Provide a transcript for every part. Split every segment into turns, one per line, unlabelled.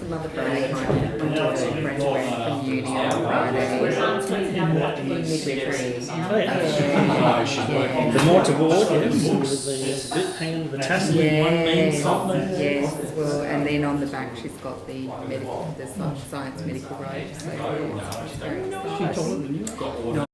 Mother Friday home. My daughter graduated from uni on Friday. Midwifery.
The night award, yes, with the bit hanging, the tassel in one means something.
Yes, well, and then on the back she's got the medical, the science medical road. So it's very
She taller than you.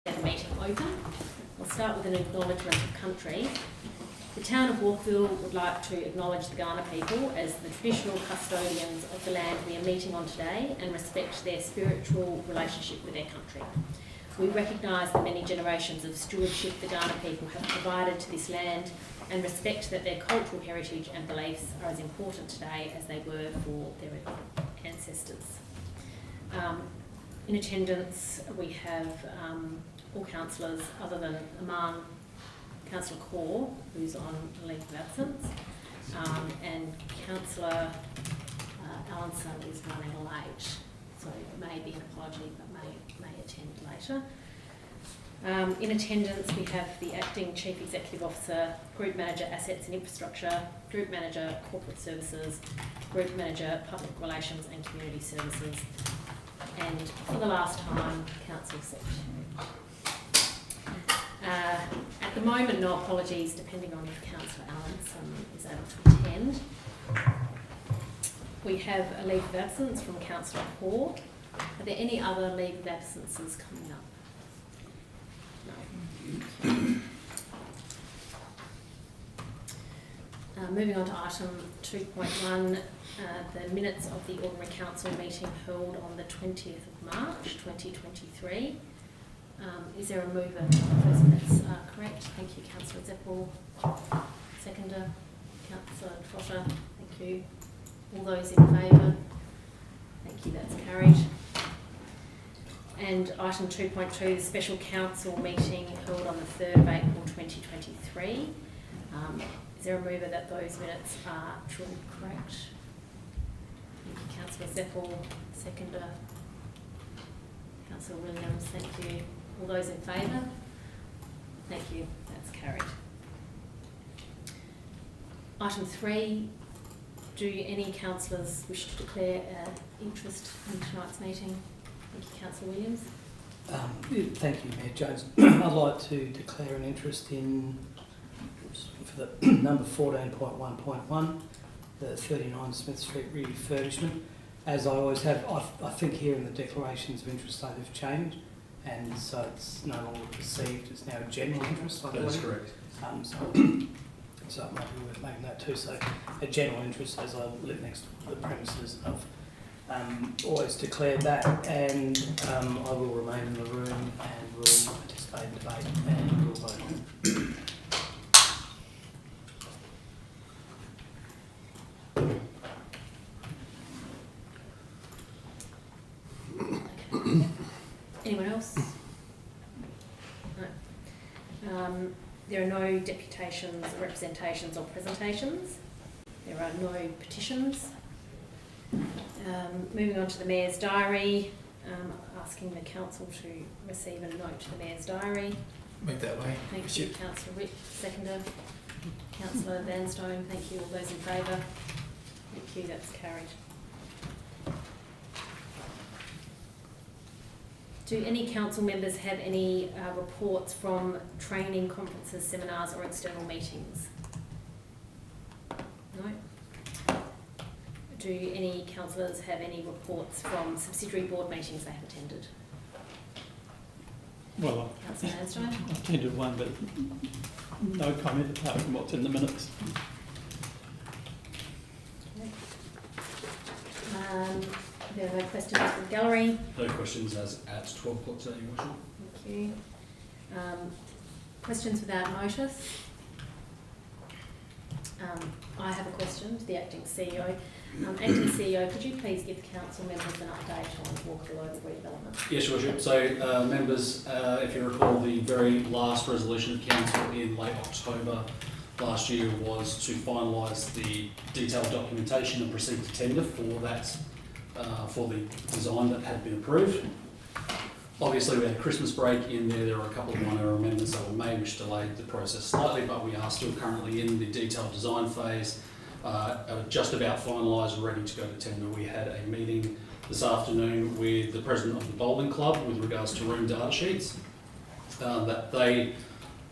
The meeting open. We'll start with an acknowledgement of country. The town of Walkerville would like to acknowledge the Kaurna people as the traditional custodians of the land we are meeting on today and respect their spiritual relationship with their country. We recognise the many generations of stewardship the Kaurna people have provided to this land and respect that their cultural heritage and beliefs are as important today as they were for their ancestors. In attendance we have all councillors other than Aman, Councillor Kaur, who's on leave of absence, and Councillor Allenson is running late, so it may be an apology but may attend later. In attendance, we have the Acting Chief Executive Officer, Group Manager Assets and Infrastructure, Group Manager Corporate Services, Group Manager Public Relations and Community Services, and for the last time, Council Secretary. At the moment, no apologies, depending on if Councillor Allen is able to attend. We have a leave of absence from Councillor Hall. Are there any other leave of absences coming up? No. Moving on to item 2.1, the minutes of the Ordinary Council meeting held on the 20th of March 2023. Is there a mover? Those minutes are correct. Thank you, Councillor Zeppel. Seconder, Councillor Trotter. Thank you. All those in favour? Thank you, that's carried. And item 2.2, the Special Council meeting held on the 3rd of April 2023. Is there a mover that those minutes are true and correct? Thank you, Councillor Zeppel. Seconder, Councillor Williams. Thank you. All those in favour? Thank you, that's carried. Item 3, do any councillors wish to declare interest in tonight's meeting? Thank you, Councillor Williams.
Thank you, Mayor Jones. I'd like to declare an interest in, for the number 14.1.1, the 39 Smith Street refurbishment. As I always have, I think here in the declarations of interest they've changed, and so it's no longer perceived, it's now a general interest.
That is correct.
So it might be worth making that too. So a general interest, as I live next to the premises, I've always declared that, and I will remain in the room and will participate in debate and will vote on it.
Anyone else? No. There are no deputations, representations or presentations. There are no petitions. Moving on to the Mayor's Diary, asking the Council to receive a note to the Mayor's Diary.
Make that way.
Thank you, Councillor Witt. Seconder, Councillor Vanstone. Thank you. All those in favour? Thank you. That's carried. Do any council members have any reports from training, conferences, seminars or external meetings? No? Do any councillors have any reports from subsidiary board meetings they have attended?
Well,
Councillor Vanstone?
I attended one, but no comment apart from what's in the minutes.
There are no questions from the gallery.
No questions as at 12 o'clock today, Your Worship.
Thank you. Questions without notice. I have a question to the Acting CEO. Acting CEO, could you please give council members an update on Walkerville redevelopment?
Yes, Your Worship. So, members, if you recall, the very last resolution of council in late October last year was to finalise the detailed documentation and proceed to tender for that, for the design that had been approved. Obviously, we had a Christmas break in there. There were a couple of minor amendments that were made which delayed the process slightly, but we are still currently in the detailed design phase, just about finalised, ready to go to tender. We had a meeting this afternoon with the president of the bowling club with regards to room data sheets.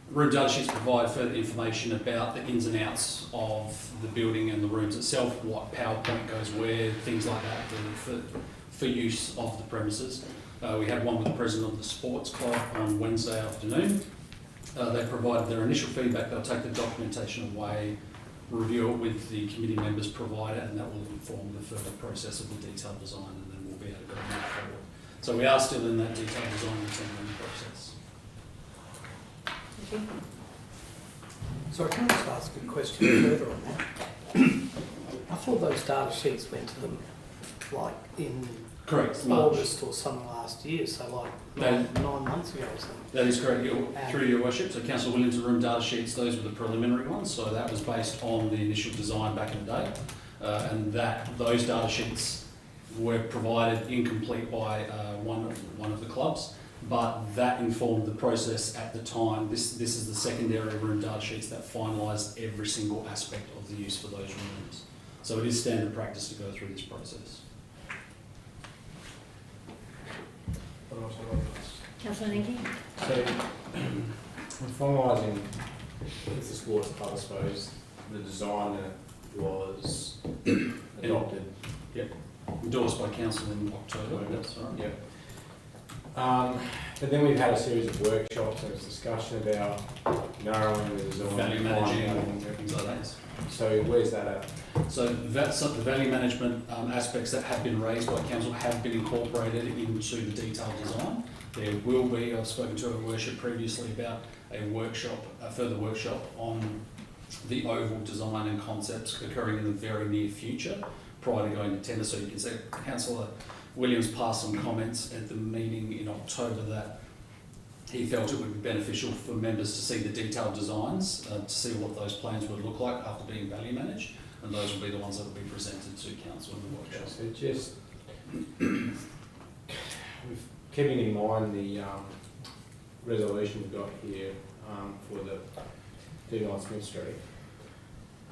Room data sheets provide further information about the ins and outs of the building and the rooms itself, what PowerPoint goes where, things like that for use of the premises. We had one with the president of the sports club on Wednesday afternoon. They provided their initial feedback. They'll take the documentation away, review it with the committee members provided, and that will inform the further process of the detailed design, and then we'll be able to go move forward. So we are still in that detailed design and tendering process.
Thank you.
Sorry, can I just ask a question further on that? I thought those data sheets went to them like in
Correct.
August or something last year, so like 9 months ago or something.
That is correct, through your worship. So Councillor Williams' room data sheets, those were the preliminary ones, so that was based on the initial design back in the day, and those data sheets were provided incomplete by one of the clubs. but that informed the process at the time. This is the secondary room data sheets that finalised every single aspect of the use for those rooms. So it is standard practice to go through this process.
Councillor Nenke?
So, when finalising the sports club, I suppose, the designer was adopted.
Yep. Endorsed by council in October, that's right.
Yep. But then we've had a series of workshops and discussion about narrowing the design.
Value managing, things like that.
So where's that at?
So that's the value management aspects that have been raised by council have been incorporated into the detailed design. There will be, I've spoken to a worship previously about a workshop, a further workshop on the oval design and concepts occurring in the very near future prior to going to tender. So you can see Councillor Williams passed some comments at the meeting in October that he felt it would be beneficial for members to see the detailed designs, to see what those plans would look like after being value managed, and those will be the ones that will be presented to council in the workshop.
So just keeping in mind the resolution we've got here for the 39 Smith Street,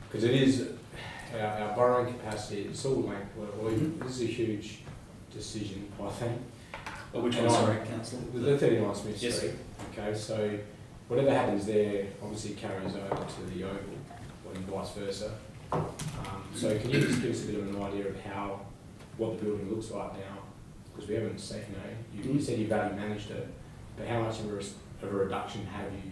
because it is our borrowing capacity. It's all linked. This is a huge decision, I think.
But which one, sorry, councillor?
The 39 Smith
Yes.
Street. Okay, so whatever happens there obviously carries over to the oval, and vice versa. So can you just give us a bit of an idea of what the building looks like now? Because we haven't seen, you said you value managed it, but how much of a reduction have you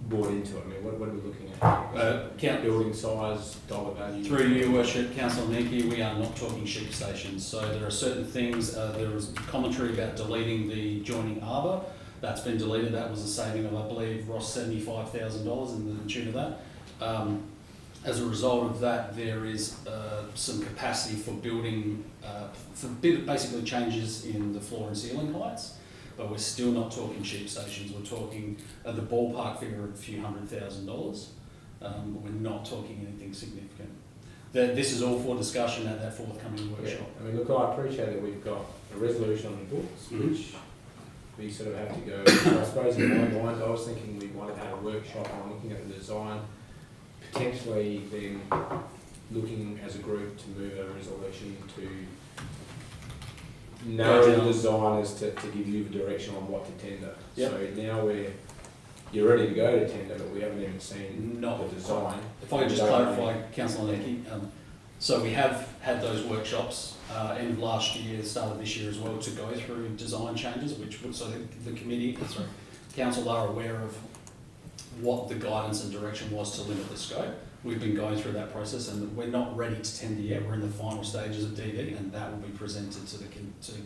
bought into it? I mean, what are we looking at? Building size, dollar value?
Through your worship, Councillor Nenke, we are not talking sheep stations. So there are certain things, there was commentary about deleting the joining arbour. That's been deleted. That was a saving of, I believe, Ross, $75,000 in the tune of that. As a result of that, there is some capacity for building, basically changes in the floor and ceiling heights, but we're still not talking sheep stations. We're talking the ballpark figure of a few $100,000. We're not talking anything significant. This is all for discussion at that forthcoming workshop.
Yeah. I mean, look, I appreciate that we've got a resolution on the books, which we sort of have to go. I suppose in my mind, I was thinking we might have had a workshop on looking at the design, potentially then looking as a group to move a resolution to narrow the design as to give you the direction on what to tender.
Yep.
So now you're ready to go to tender, but we haven't even seen the design.
If I could just clarify, Councillor Nenke, so we have had those workshops end of last year, start of this year as well, to go through design changes, so the committee, council are aware of what the guidance and direction was to limit the scope. We've been going through that process and we're not ready to tender yet. We're in the final stages of DD and that will be presented to the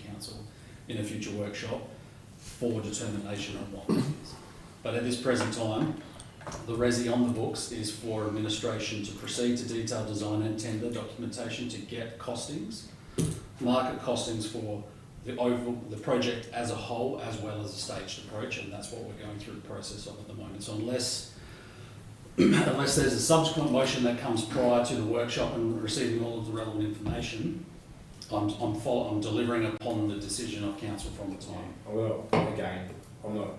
council in a future workshop for determination on what that is. But at this present time, the resi on the books is for administration to proceed to detailed design and tender documentation to get costings, market costings for the project as a whole, as well as a staged approach, and that's what we're going through the process of at the moment. So unless there's a subsequent motion that comes prior to the workshop and receiving all of the relevant information, I'm delivering upon the decision of council from the time.
Well, again, I'm not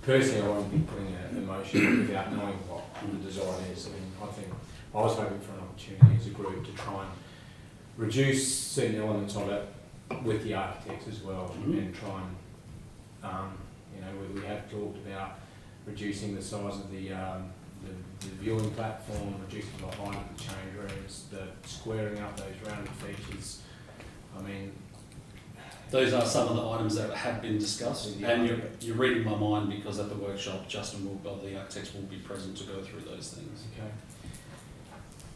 personally. I won't be putting a motion without knowing what the design is. I mean, I think I was hoping for an opportunity as a group to try and reduce certain elements of it with the architects as well, and try and, we have talked about reducing the size of the viewing platform, reducing the height of the change rooms, the squaring up those rounded features. I mean,
those are some of the items that have been discussed, and you're reading my mind because at the workshop, the architects will be present to go through those things.
Okay.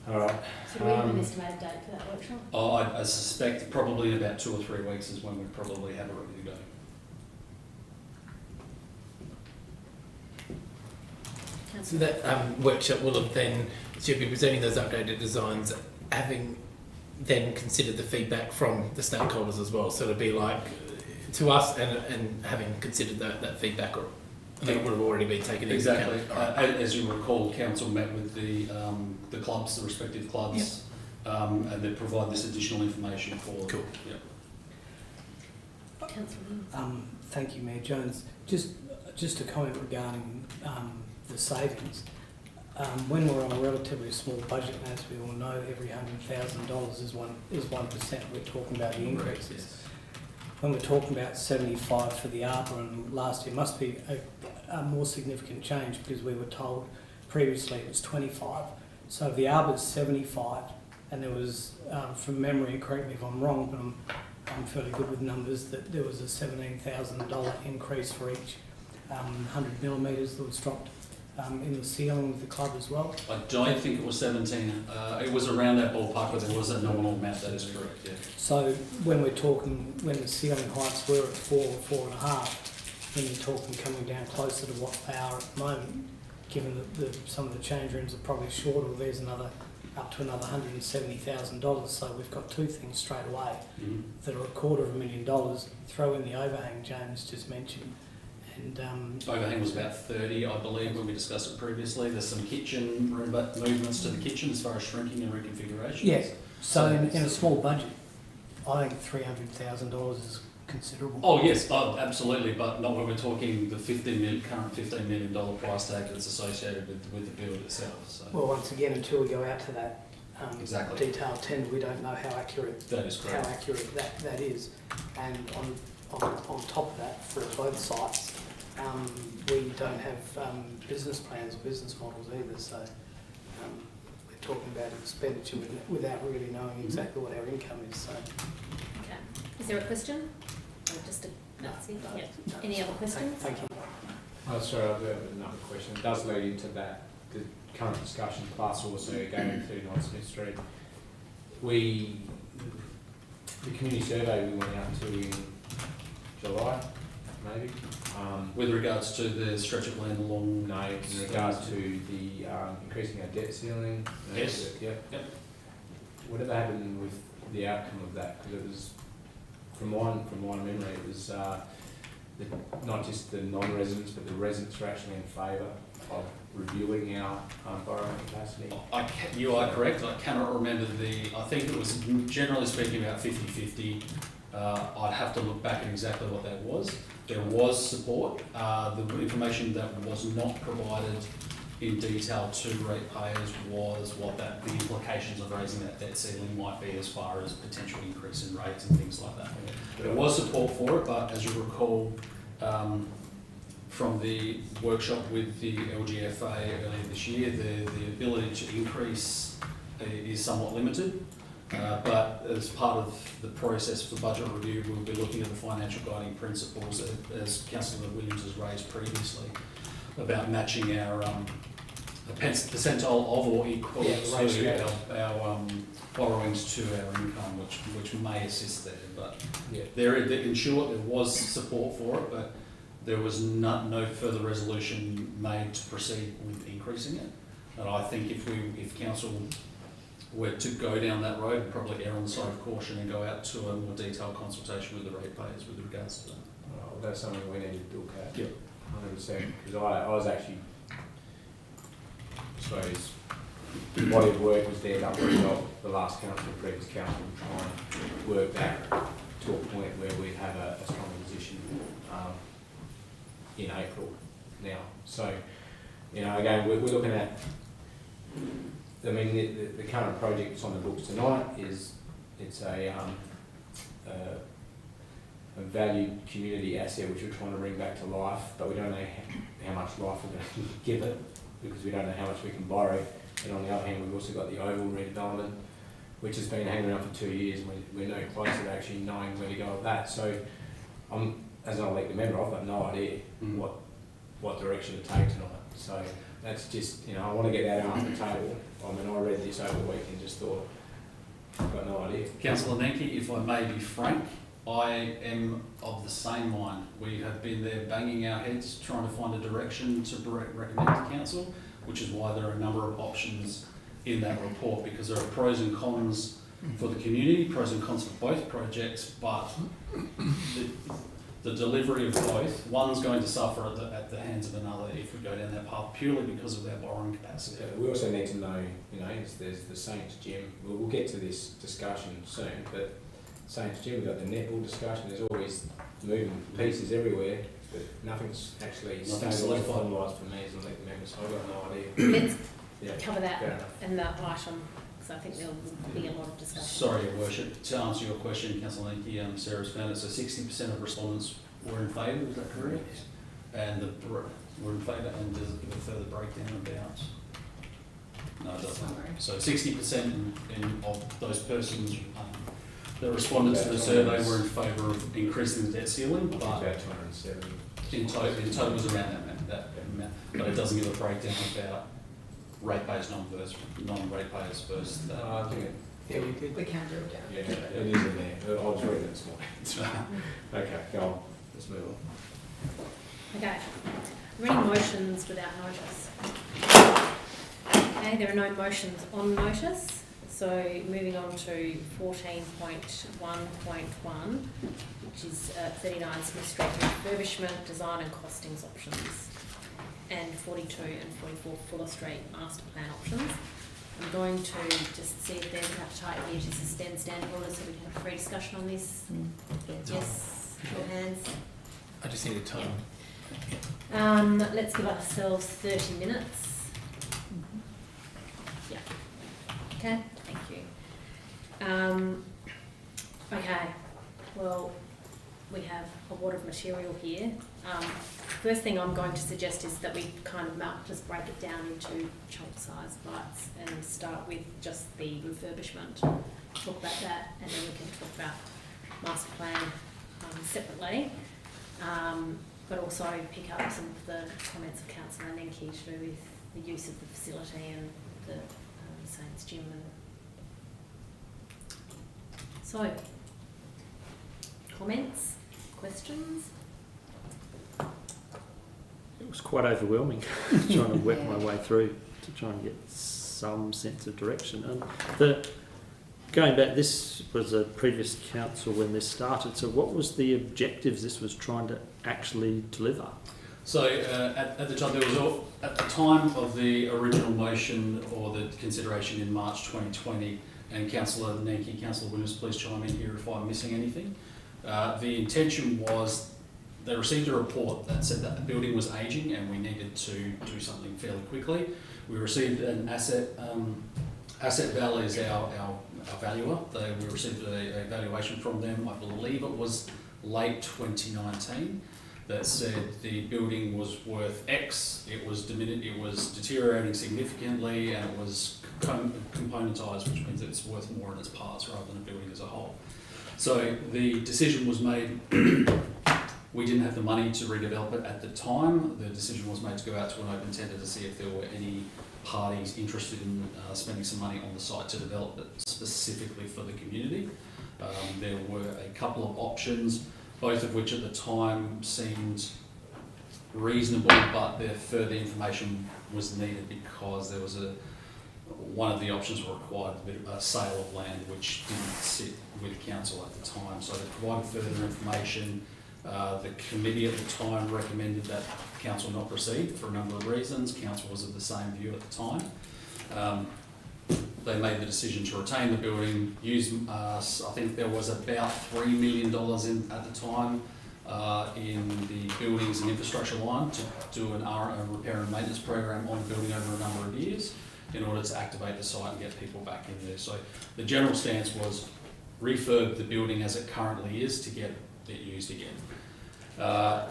All right.
So do we have an estimated date for that workshop?
I suspect probably in about 2 or 3 weeks is when we probably have it ready to go.
So that workshop will have then, so you'll be presenting those updated designs, having then considered the feedback from the stakeholders as well. So it'll be like to us and having considered that feedback, or it would have already been taken into account.
Exactly. As you recall, council met with the clubs, the respective clubs, and they provide this additional information for.
Cool.
Yeah.
Councillor Williams.
Thank you, Mayor Jones. Just a comment regarding the savings. When we're on a relatively small budget, and as we all know, every $100,000 is 1%. We're talking about the increases. When we're talking about 75 for the ARPA, and last year must be a more significant change because we were told previously it was 25. So if the ARPA is 75, and there was, from memory, correct me if I'm wrong, but I'm fairly good with numbers, that there was a $17,000 increase for each 100 millimetres that was dropped in the ceiling of the club as well.
I don't think it was 17. It was around that ballpark, but there was a nominal amount. That is correct. Yeah.
So when we're talking, when the ceiling heights were at 4 or 4.5, then you're talking coming down closer to what they are at the moment, given that some of the change rooms are probably short, or there's up to another $170,000. So we've got two things straight away that are $250,000. Throw in the overhang James just mentioned. And
overhang was about 30, I believe, when we discussed it previously. There's some kitchen movements to the kitchen as far as shrinking and reconfiguration.
Yes. So in a small budget, I think $300,000 is considerable.
Oh yes, absolutely, but not when we're talking the current $15 million price tag that's associated with the build itself. So.
Well, once again, until we go out to that
exactly.
detailed tender, we don't know how accurate
that is correct.
How accurate that is. And on top of that, for both sites, we don't have business plans or business models either. So we're talking about expenditure without really knowing exactly what our income is. So.
Okay. Is there a question? Or just a yeah. Any other questions?
Thank you.
Oh, sorry, I've got another question. It does lead into that, the current discussion, plus also going to 39 Smith Street. The community survey we went out to in July, maybe.
With regards to the stretch of land along...
No, in regards to the increasing our debt ceiling.
Yes.
Yep. Whatever happened with the outcome of that? Because it was, from my memory, it was not just the non-residents, but the residents were actually in favour of reviewing our borrowing capacity.
You are correct. I cannot remember I think it was generally speaking about 50-50. I'd have to look back at exactly what that was. There was support. The information that was not provided in detail to ratepayers was what the implications of raising that debt ceiling might be as far as potential increase in rates and things like that. There was support for it, but as you recall from the workshop with the LGFA earlier this year, the ability to increase is somewhat limited. But as part of the process for budget review, we'll be looking at the financial guiding principles, as Councillor Williams has raised previously, about matching our percentile of or equal to our borrowings to our income, which may assist there. But in short, there was support for it, but there was no further resolution made to proceed with increasing it. And I think if council were to go down that road, and probably err on the side of caution and go out to a more detailed consultation with the ratepayers with regards to that.
Well, that's something we need to look at.
Yep.
100%. Because I was actually, I suppose, the body of work was there done very well. The last council, the previous council, would try and work that to a point where we'd have a strong position in April now. So, again, we're looking at. I mean, the current project that's on the books tonight it's a valued community asset which we're trying to bring back to life, but we don't know how much life we're going to give it because we don't know how much we can borrow. And on the other hand, we've also got the Oval redevelopment, which has been hanging around for 2 years, and we're no closer to actually knowing where to go with that. So, as an elected member, I've got no idea what direction to take tonight. So. That's just, I want to get that off the table. I mean, I read this over the week and just thought, I've got no idea.
Councillor Nanki, if I may be frank, I am of the same mind. We have been there banging our heads trying to find a direction to recommend to council, which is why there are a number of options in that report, because there are pros and cons for the community, pros and cons for both projects, but the delivery of both, one's going to suffer at the hands of another if we go down that path purely because of their borrowing capacity.
We also need to know, there's the Saints Gym. We'll get to this discussion soon, but Saints Gym, we've got the netball discussion. There's always moving pieces everywhere, but nothing's actually
Nothing's
stabilised
solidified.
finalised for me as an elected member, so I've got no idea.
Let's
Yeah,
cover that
fair enough.
in that item, because I think there'll be a lot of discussion.
Sorry, Your Worship, to answer your question, Councillor Linky, Sarah's found it, so 60% of respondents were in favour, is that correct? And were in favour, and does it give a further breakdown about? No, it doesn't. So 60% of those persons that responded to the survey were in favour of increasing the debt ceiling, but
About 270.
in total it was around that amount. But it doesn't give a breakdown about ratepayers, non-ratepayers versus that.
I think it,
Yeah, we did.
We can drill down.
yeah, it is in there. I was reading it this morning. Okay, go on. Let's move on.
Okay, are there any motions without notice? Okay, there are no motions on notice, so moving on to 14.1.1, which is 39 Smith Street refurbishment, design and costings options, and 42 and 44 Fuller Street master plan options. I'm going to just see if there's an appetite here to suspend standing orders so we can have a free discussion on this. Yes, your hands.
I just need a time.
Let's give ourselves 30 minutes. Yeah. Okay, thank you. Okay, well, we have a lot of material here. First thing I'm going to suggest is that we kind of just break it down into chunk-sized bites and start with just the refurbishment. Talk about that, and then we can talk about master plan separately. But also pick up some of the comments of Councillor Nenke to do with the use of the facility and the Saints Gym. So, comments, questions?
It was quite overwhelming trying to work my way through to try and get some sense of direction. And going back, this was a previous council when this started, so what was the objectives this was trying to actually deliver?
So at the time, at the time of the original motion or the consideration in March 2020, and Councillor Nenke, Councillor Williams, please chime in here if I'm missing anything. The intention was they received a report that said that the building was ageing and we needed to do something fairly quickly. We received an Asset Val is our valuer. We received a valuation from them, I believe it was late 2019, that said the building was worth X, it was deteriorating significantly, and it was componentised, which means that it's worth more in its parts rather than a building as a whole. So the decision was made, we didn't have the money to redevelop it at the time. The decision was made to go out to an open tender to see if there were any parties interested in spending some money on the site to develop it specifically for the community. There were a couple of options, both of which at the time seemed reasonable, but further information was needed because there was one of the options required a sale of land which didn't sit with council at the time. So they provided further information. The committee at the time recommended that council not proceed for a number of reasons. Council was of the same view at the time. They made the decision to retain the building, use, I think there was about $3 million at the time in the buildings and infrastructure line to do a repair and maintenance program on the building over a number of years in order to activate the site and get people back in there. So the general stance was refurb the building as it currently is to get it used again.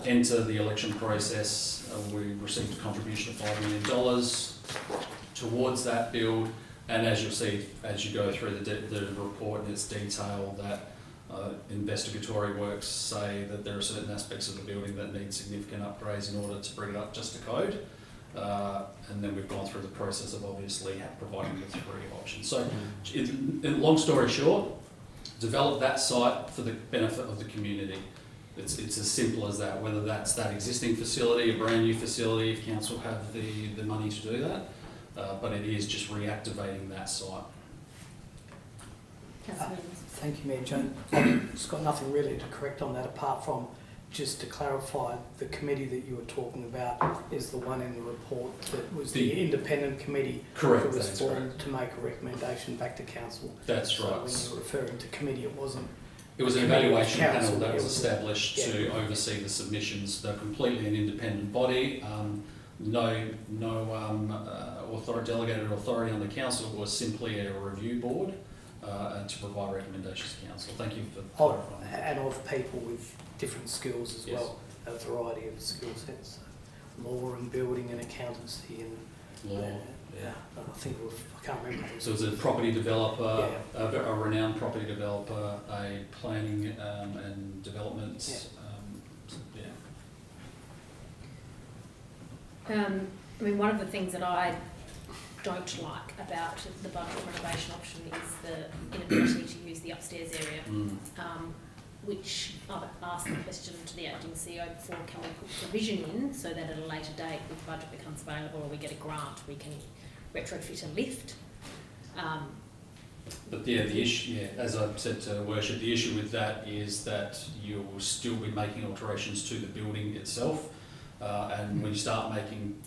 Enter the election process. We received a contribution of $5 million towards that build, and as you'll see as you go through the report in its detail, that investigatory works say that there are certain aspects of the building that need significant upgrades in order to bring it up just to code. And then we've gone through the process of obviously providing the 3 options. So, long story short, develop that site for the benefit of the community. It's as simple as that, whether that's that existing facility, a brand new facility, if council have the money to do that, but it is just reactivating that site.
Thank you, Mayor Jones. It's got nothing really to correct on that apart from just to clarify, the committee that you were talking about is the one in the report that was the independent committee
Correct,
that was
that's
formed to make a recommendation back to council.
That's
so
right.
when you're referring to committee, it wasn't
It was an
committee of
evaluation panel
council.
that
It
was
was
established
yeah.
to oversee the submissions. They're completely an independent body. No delegated authority on the council. It was simply a review board to provide recommendations to council. Thank you for clarifying.
And of people with different skills as
Yes.
well, a variety of skill sets. Law and building and accountancy and
Law.
yeah. I think I can't remember.
So it was a property developer,
Yeah.
a renowned property developer, a planning and development.
I mean, one of the things that I don't like about the budget renovation option is the inability to use the upstairs area, which I've asked the question to the acting CEO before, can we put provision in so that at a later date, if the budget becomes available or we get a grant, we can retrofit a lift.
But yeah, the issue, as I said to Worship, the issue with that is that you will still be making alterations to the building itself, and when you start making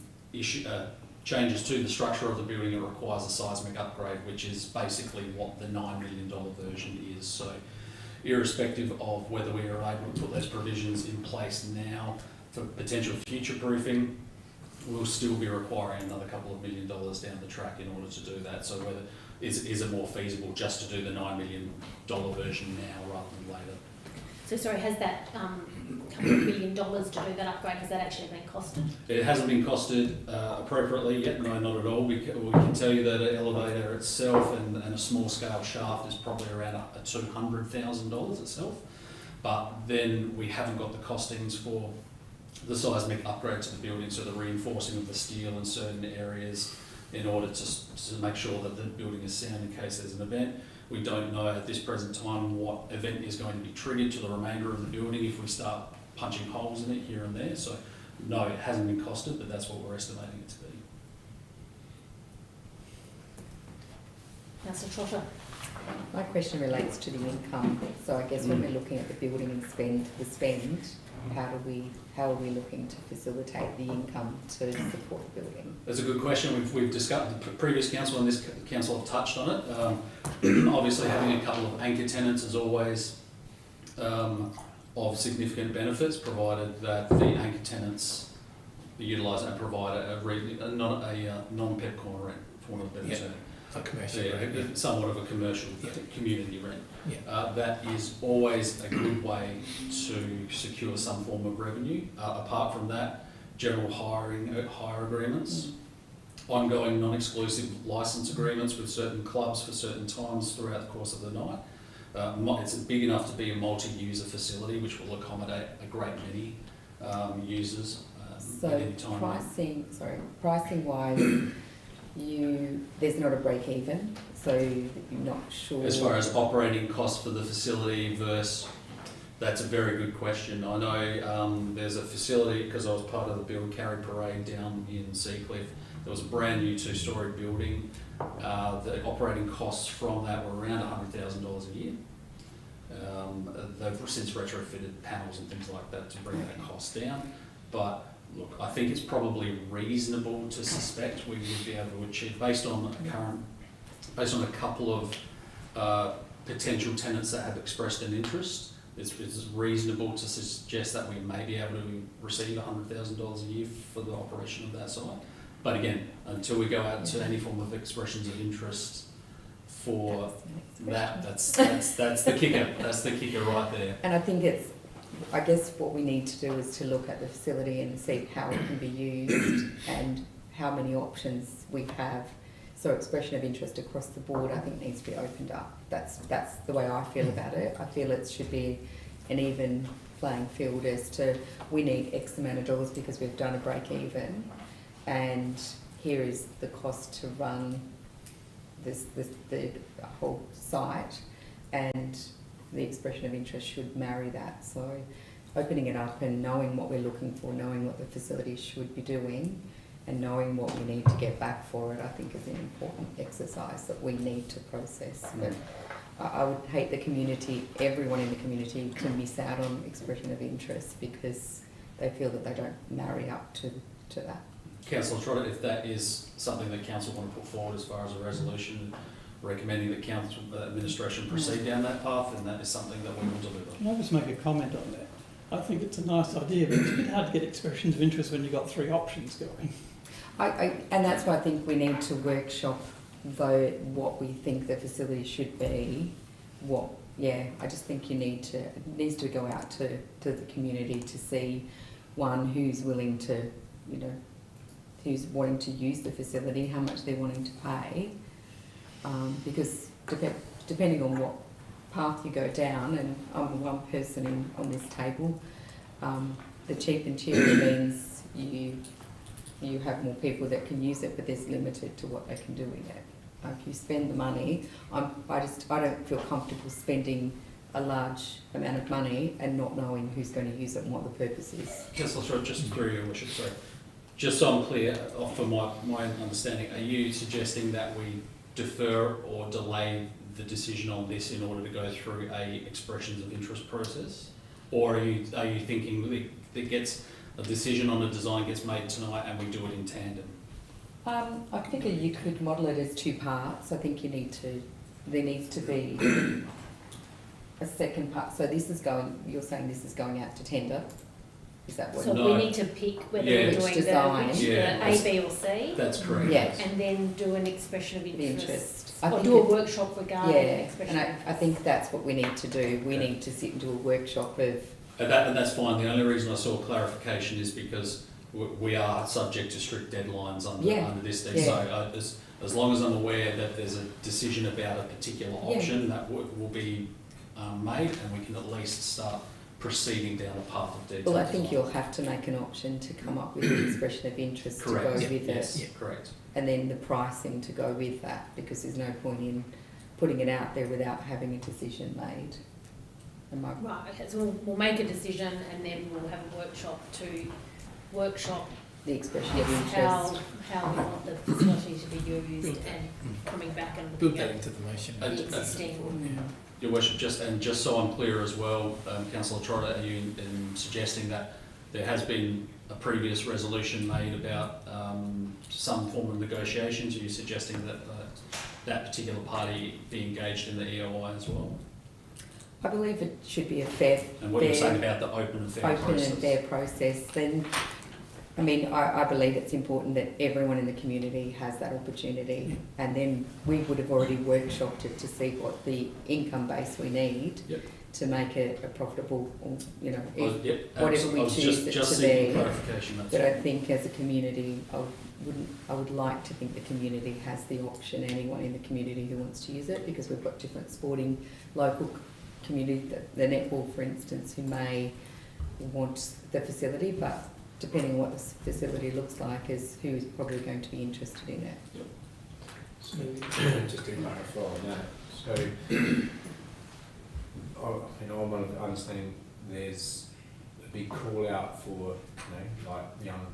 changes to the structure of the building, it requires a seismic upgrade, which is basically what the $9 million version is. So, irrespective of whether we are able to put those provisions in place now for potential future proofing, we'll still be requiring another couple of $1 million down the track in order to do that. So whether is it more feasible just to do the $9 million version now rather than later?
So sorry, has that couple of $1 million to do that upgrade, has that actually been costed?
It hasn't been costed appropriately yet, no, not at all. We can tell you that an elevator itself and a small scale shaft is probably around $200,000 itself. But then we haven't got the costings for the seismic upgrade to the building, so the reinforcing of the steel in certain areas in order to make sure that the building is sound in case there's an event. We don't know at this present time what event is going to be triggered to the remainder of the building if we start punching holes in it here and there. So no, it hasn't been costed, but that's what we're estimating it to be.
Councillor Trotter.
My question relates to the income. So I guess when we're looking at the building and the spend, how are we looking to facilitate the income to support the building?
That's a good question. We've discussed, the previous council and this council have touched on it. Obviously having a couple of anchor tenants is always of significant benefits, provided that the anchor tenants utilise and provide a non-pet corner rent, for want of a better term.
A commercial
So,
rent,
somewhat of a commercial community rent.
Yeah.
That is always a good way to secure some form of revenue. Apart from that, general hire agreements, ongoing non-exclusive licence agreements with certain clubs for certain times throughout the course of the night. It's big enough to be a multi-user facility which will accommodate a great many users at any time.
Pricing wise, there's not a break even, so you're not sure.
As far as operating costs for the facility versus, that's a very good question. I know there's a facility, because I was part of the Build Carry Parade down in Seacliff. There was a brand new 2-storey building. The operating costs from that were around $100,000 a year. They've since retrofitted panels and things like that to bring that cost down. But look, I think it's probably reasonable to suspect we would be able to achieve, based on a couple of potential tenants that have expressed an interest. It's reasonable to suggest that we may be able to receive $100,000 a year for the operation of that site. But again, until we go out to any form of expressions of interest for that's the kicker. That's the kicker right there.
And I guess what we need to do is to look at the facility and see how it can be used and how many options we have. So expression of interest across the board, I think, needs to be opened up. That's the way I feel about it. I feel it should be an even playing field as to we need X amount of dollars because we've done a break even, and here is the cost to run the whole site, and the expression of interest should marry that. So opening it up and knowing what we're looking for, knowing what the facility should be doing, and knowing what we need to get back for it, I think is an important exercise that we need to process. But I would hate everyone in the community to miss out on expression of interest because they feel that they don't marry up to that.
Councillor Trotter, if that is something that council want to put forward as far as a resolution, recommending that council administration proceed down that path, and that is something that we will deliver.
Can I just make a comment on that? I think it's a nice idea, but it's a bit hard to get expressions of interest when you've got 3 options going.
And that's why I think we need to workshop though what we think the facility should be. I just think it needs to go out to the community to see one who's willing to, who's wanting to use the facility, how much they're wanting to pay, because depending on what path you go down, and I'm one person on this table, the cheap and cheaper means you have more people that can use it, but there's limited to what they can do with it. If you spend the money, I don't feel comfortable spending a large amount of money and not knowing who's going to use it and what the purpose is.
Councillor, just through your worship, sorry. Just so I'm clear, for my understanding, are you suggesting that we defer or delay the decision on this in order to go through a expressions of interest process, or are you thinking that gets a decision on a design gets made tonight and we do it in tandem?
I think you could model it as 2 parts. I think there needs to be a second part. So you're saying this is going out to tender? Is that what?
So
No.
we need to pick whether
Yeah.
we're doing
Design.
the A, B or C,
That's correct.
Yeah.
and then do an expression of
The
interest.
interest.
Or do a workshop regarding expression
and
of interest.
I think that's what we need to do. We need to sit and do a workshop of...
And that's fine. The only reason I saw clarification is because we are subject to strict deadlines under this thing.
Yeah.
So as long as I'm aware that there's a decision about a particular option, that will be made, and we can at least start proceeding down the path of detail.
Well, I think you'll have to make an option to come up with an expression of interest to go with
Yes,
it.
correct.
And then the pricing to go with that, because there's no point in putting it out there without having a decision made.
Right, okay, so we'll make a decision and then we'll have a workshop to workshop
The expression of interest.
how we want the facility to be used, and coming back and
Build
looking
that
at
into the motion.
the existing.
Your Worship, just so I'm clear as well, Councillor Trotter, are you suggesting that there has been a previous resolution made about some form of negotiations? Are you suggesting that that particular party be engaged in the EOI as well?
I believe it should be a fair...
And what you're saying about the open and fair process?
and fair process, then... I mean, I believe it's important that everyone in the community has that opportunity, and then we would have already workshopped it to see what the income base we need to make it a profitable, whatever we choose it to be. But I think as a community, I would like to think the community has the option, anyone in the community who wants to use it, because we've got different sporting local community, the netball for instance, who may want the facility, but depending on what the facility looks like, is who's probably going to be interested in it.
So, just to clarify on that, so I'm understanding there's a big call out for, like young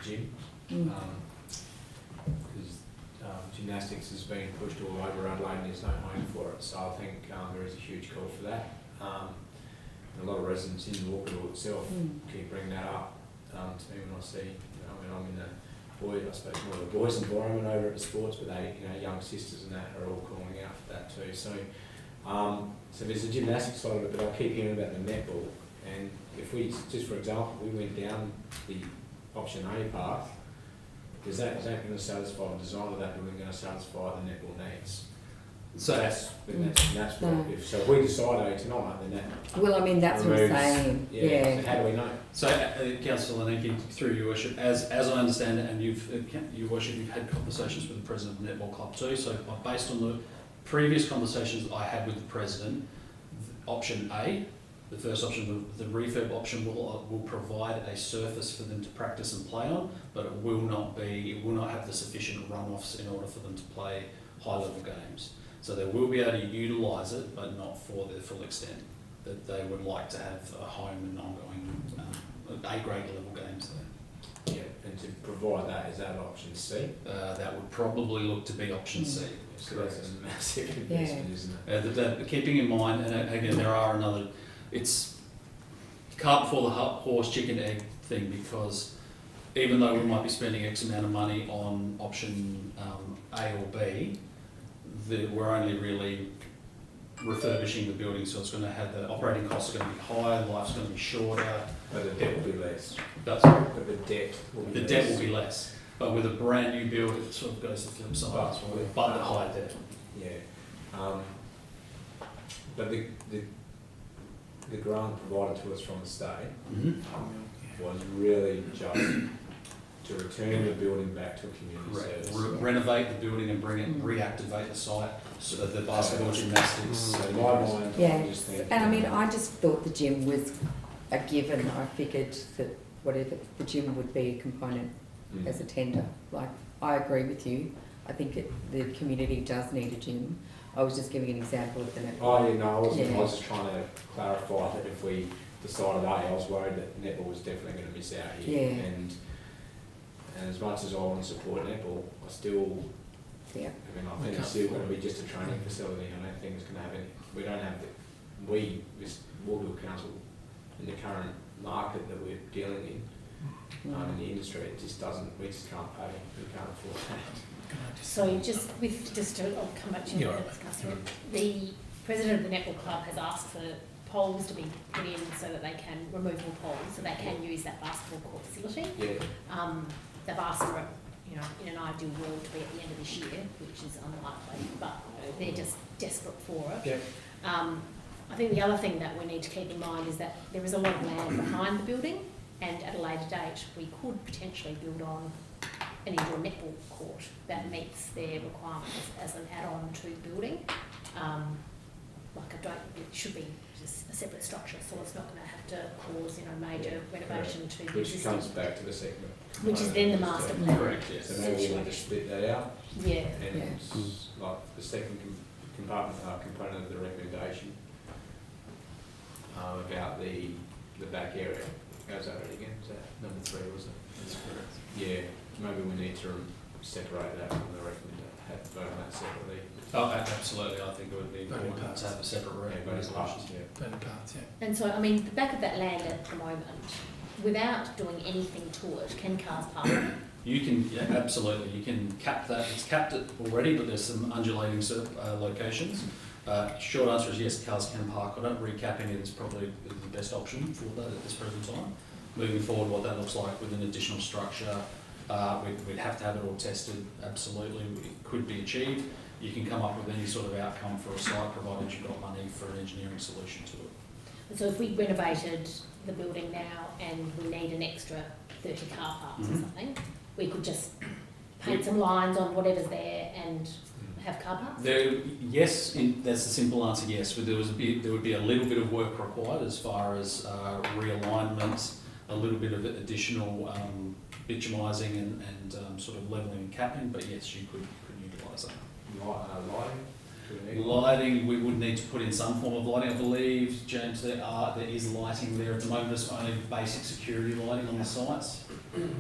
gym, because gymnastics has been pushed all over Adelaide and there's no home for it, so I think there is a huge call for that. And a lot of residents in Walkerville itself keep bringing that up. To me, when I see, I'm in I suppose more of a boys' environment over at the sports, but they, young sisters and that are all calling out for that too. So, so there's a gymnastics side of it, but I keep hearing about the netball. And if we, just for example, we went down the option A path, is that going to satisfy the design of that? Or are we going to satisfy the netball needs?
So
that's what if we decide A tonight, then that.
Well, I mean, that's what I'm saying.
Yeah. So how do we know?
So, Councillor Laneke, through your worship, as I understand it, and your worship, you've had conversations with the president of the Netball Club too. So, based on the previous conversations I had with the president, option A, the first option, the refurb option, will provide a surface for them to practice and play on, but it will not have the sufficient runoffs in order for them to play high-level games. So they will be able to utilise it, but not for their full extent. That they would like to have a home and ongoing A-grade level games there.
Yeah, and to provide that, is that option C?
That would probably look to be option C.
So that's a massive investment, isn't it?
Keeping in mind, and again, there are it's cart before the horse, chicken, egg thing, because even though we might be spending X amount of money on option A or B, we're only really refurbishing the building, so it's going to have the operating costs are going to be higher, life's going to be shorter.
But the debt will be less.
But
the debt will be
the
less.
debt will be less. But with a brand new build, it sort of goes to the flip side as well. But the higher debt.
Yeah. But the grant provided to us from the state was really just to return the building back to a community service.
Renovate the building and bring it, reactivate the site, so that the basketball gymnastics.
So in my mind,
Yeah,
I just think...
and I mean, I just thought the gym was a given. I figured that whatever, the gym would be a component as a tender. Like, I agree with you. I think the community does need a gym. I was just giving an example of the netball.
Oh, yeah, no, I wasn't.
Yeah.
I was just trying to clarify that if we decided, I was worried that netball was definitely going to miss out here.
Yeah.
And as much as I want to support netball, I still...
Yeah.
I mean, I think it's still going to be just a training facility. I don't think it's going to have any... We don't have this Walkerville Council, in the current market that we're dealing in the industry, it just doesn't... We just can't pay. We can't afford that.
So I'll come back to you, Councillor. The president of the netball club has asked for poles to be put in so that they can remove more poles, so they can use that basketball court facility.
Yeah.
They've asked for it, in an ideal world to be at the end of this year, which is unlikely, but they're just desperate for it.
Yeah.
I think the other thing that we need to keep in mind is that there is a lot of land behind the building, and at a later date we could potentially build on an indoor netball court that meets their requirements as an add-on to the building. It should be just a separate structure, so it's not going to have to cause, major renovation to the
Which
existing.
comes back to the second.
Which is then the master plan.
Correct, yes.
So maybe we need to split that out.
Yeah.
And like the second component of the recommendation about the back area. Goes over it again. Is that number 3, was it? That's correct. Yeah. Maybe we need to separate that from the recommendation. Vote on that separately.
Oh, absolutely. I think it would be important to have a separate resolution.
And so, the back of that land at the moment, without doing anything to it, can cars park?
You can, absolutely. You can cap that. It's capped it already, but there's some undulating locations. Short answer is yes, cars can park on it. Recapping it is probably the best option for that at this present time. Moving forward, what that looks like with an additional structure, we'd have to have it all tested. Absolutely, it could be achieved. You can come up with any sort of outcome for a site, provided you've got money for an engineering solution to it.
And so if we renovated the building now and we need an extra 30 car parks or something, we could just paint some lines on whatever's there and have car parks?
Yes, that's the simple answer, yes. There would be a little bit of work required as far as realignment, a little bit of additional bitumising and sort of levelling and capping, but yes, you could utilise that. Lighting, we would need to put in some form of lighting, I believe, James. There is lighting there at the moment. It's only basic security lighting on the sites,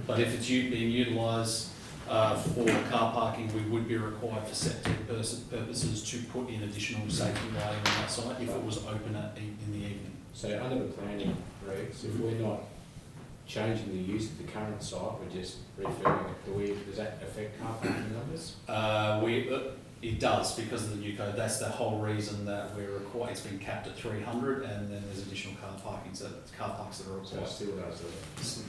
but if it's being utilised for car parking, we would be required for safety purposes to put in additional safety lighting on that site if it was open in the evening.
So under the planning regs, if we're not changing the use of the current site, we're just refurbing it, does that affect car parking numbers?
It does, because of the new code. That's the whole reason that we're required. It's been capped at 300, and then there's additional car parks that are required.
So it still does.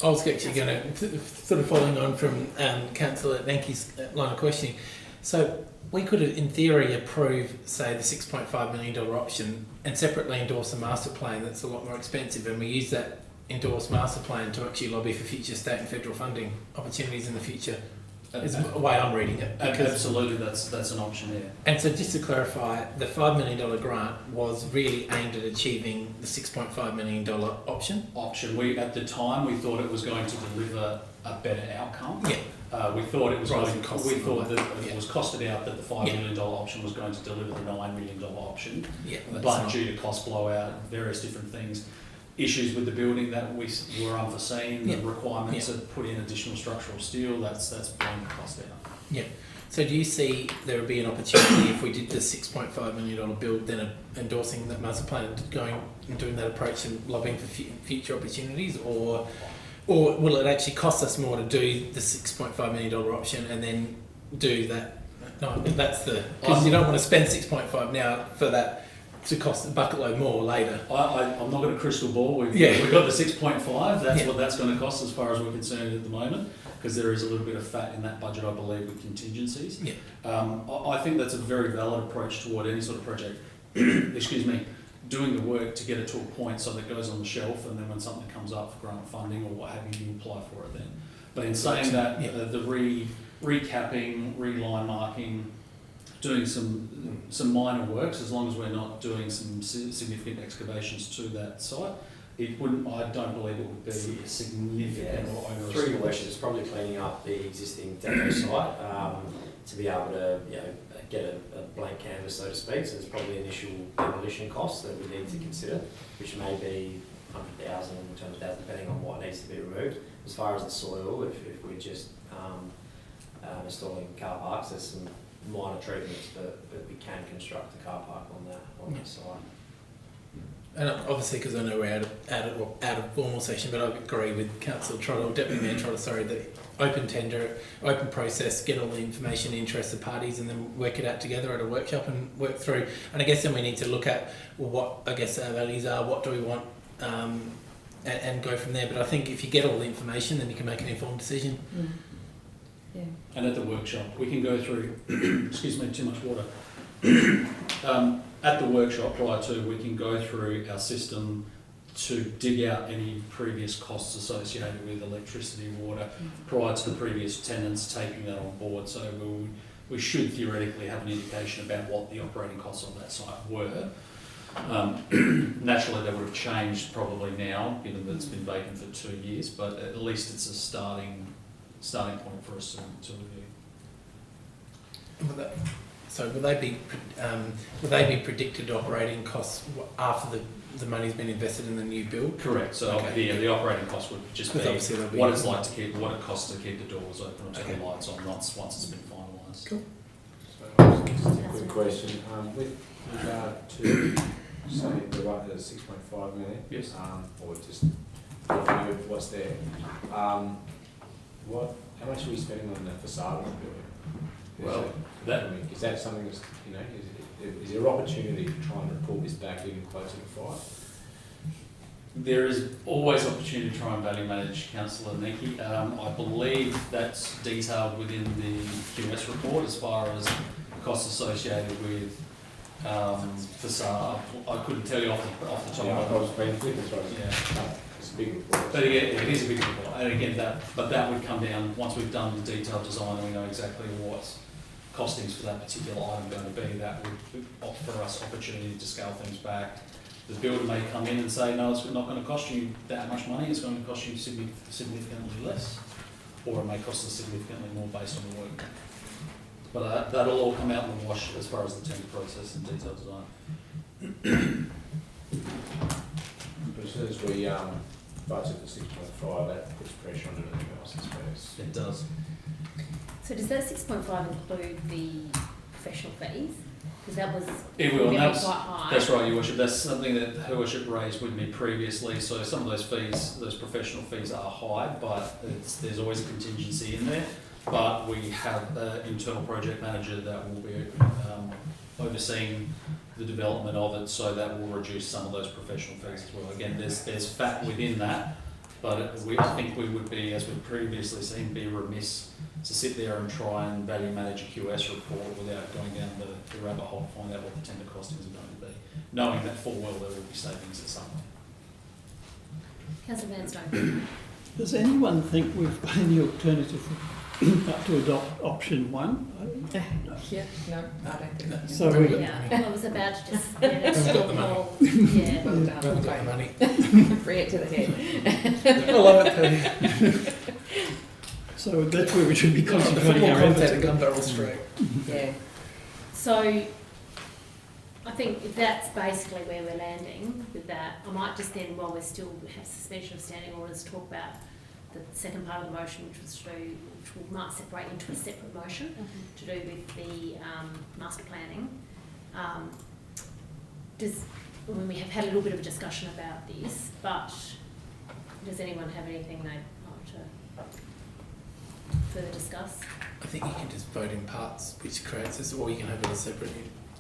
I was actually going to, sort of following on from Councillor Nanki's line of questioning. So we could, in theory, approve, say, the $6.5 million option and separately endorse a master plan that's a lot more expensive, and we use that endorsed master plan to actually lobby for future state and federal funding opportunities in the future. Is the way I'm reading it.
Absolutely, that's an option there.
And so just to clarify, the $5 million grant was really aimed at achieving the $6.5 million option?
At the time, we thought it was going to deliver a better outcome.
Yeah.
We thought it was
Right,
it was costed out that the $5 million option was going to deliver the $9 million option.
Yeah.
But due to cost blowout, various different things, issues with the building that were unforeseen, the requirements to put in additional structural steel, that's blowing the cost out.
Yeah. So do you see there would be an opportunity if we did the $6.5 million build, then endorsing that master plan, going and doing that approach and lobbying for future opportunities, or will it actually cost us more to do the $6.5 million option and then do that. No, that's the, because you don't want to spend 6.5 now for that to cost a bucket load more later.
I'm not going to crystal ball. We've got the 6.5. That's what that's going to cost as far as we're concerned at the moment, because there is a little bit of fat in that budget, I believe, with contingencies.
Yeah.
I think that's a very valid approach toward any sort of project. Excuse me. Doing the work to get it to a point so that it goes on the shelf, and then when something comes up for grant funding or what have you, you apply for it then. But in saying that, the recapping, reline marking, doing some minor works, as long as we're not doing some significant excavations to that site, it wouldn't. I don't believe it would be significant or onerous.
3 questions, probably cleaning up the existing depot site to be able to, get a blank canvas, so to speak. So there's probably initial demolition costs that we need to consider, which may be 100,000, 200,000, depending on what needs to be removed. As far as the soil, if we're just installing car parks, there's some minor treatments, but we can construct a car park on that site.
And obviously, because I know we're out of formal session, but I agree with Councillor Trottle, Deputy Mayor Trottle, sorry, that open tender, open process, get all the information, interested parties, and then work it out together at a workshop and work through. And I guess then we need to look at what our values are, what do we want, and go from there. But I think if you get all the information, then you can make an informed decision.
Mm. Yeah.
And at the workshop, we can go through. Excuse me, too much water. At the workshop prior to, we can go through our system to dig out any previous costs associated with electricity, water, prior to the previous tenants taking that on board. So we should theoretically have an indication about what the operating costs on that site were. Naturally, they would have changed probably now, given that it's been vacant for 2 years, but at least it's a starting point for us to review.
So will they be predicted operating costs after the money's been invested in the new build?
Correct. So the operating cost would just be what it's like to keep, what it costs to keep the doors open or turn the lights on once it's been finalised.
Cool.
So just a quick question. With regard to say the 6.5 million,
yes,
or just what's there, how much are we spending on the facade of the building? Is that something that's, is there opportunity to try and report this back even closer to 5?
There is always opportunity to try and value manage, Councillor Necki. I believe that's detailed within the QS report as far as costs associated with facade. I couldn't tell you off the top of my head.
I was being quick, that's right.
Yeah.
It's a big report.
But again, it is a big report. And again, that would come down once we've done the detailed design and we know exactly what costings for that particular item going to be. That would offer us opportunity to scale things back. The builder may come in and say, no, it's not going to cost you that much money, it's going to cost you significantly less, or it may cost us significantly more based on the work. But that'll all come out in the wash as far as the tender process and detailed design.
But as soon as we budget the 6.5, that puts pressure on everything else, I suppose.
It does.
So does that 6.5 include the professional fees? Because that was
It will,
really
and
quite high.
that's right, Your Worship. That's something that Her Worship raised with me previously. So some of those fees, those professional fees are high, but there's always a contingency in there. But we have an internal project manager that will be overseeing the development of it, so that will reduce some of those professional fees as well. Again, there's fat within that, but I think we would be, as we've previously seen, be remiss to sit there and try and value manage a QS report without going down the rabbit hole to find out what the tender costings are going to be, knowing that full well there will be savings at some point.
Councillor Vanstone.
Does anyone think we've got any alternative to adopt option 1?
Yeah, no, I don't think that.
So
I was about to just
Haven't got the money.
Yeah.
Well done.
Haven't got the money.
Bring it to the head.
I love it.
So that's where we should be
The
concentrating
football
our
content
efforts.
and gun barrel straight.
Yeah.
So I think if that's basically where we're landing with that, I might just then, while we still have suspension of standing orders, talk about the second part of the motion, which we might separate into a separate motion to do with the master planning. We have had a little bit of a discussion about this, but does anyone have anything they'd like to? further discuss?
I think you can just vote in parts, which creates this, or you can have it as separate.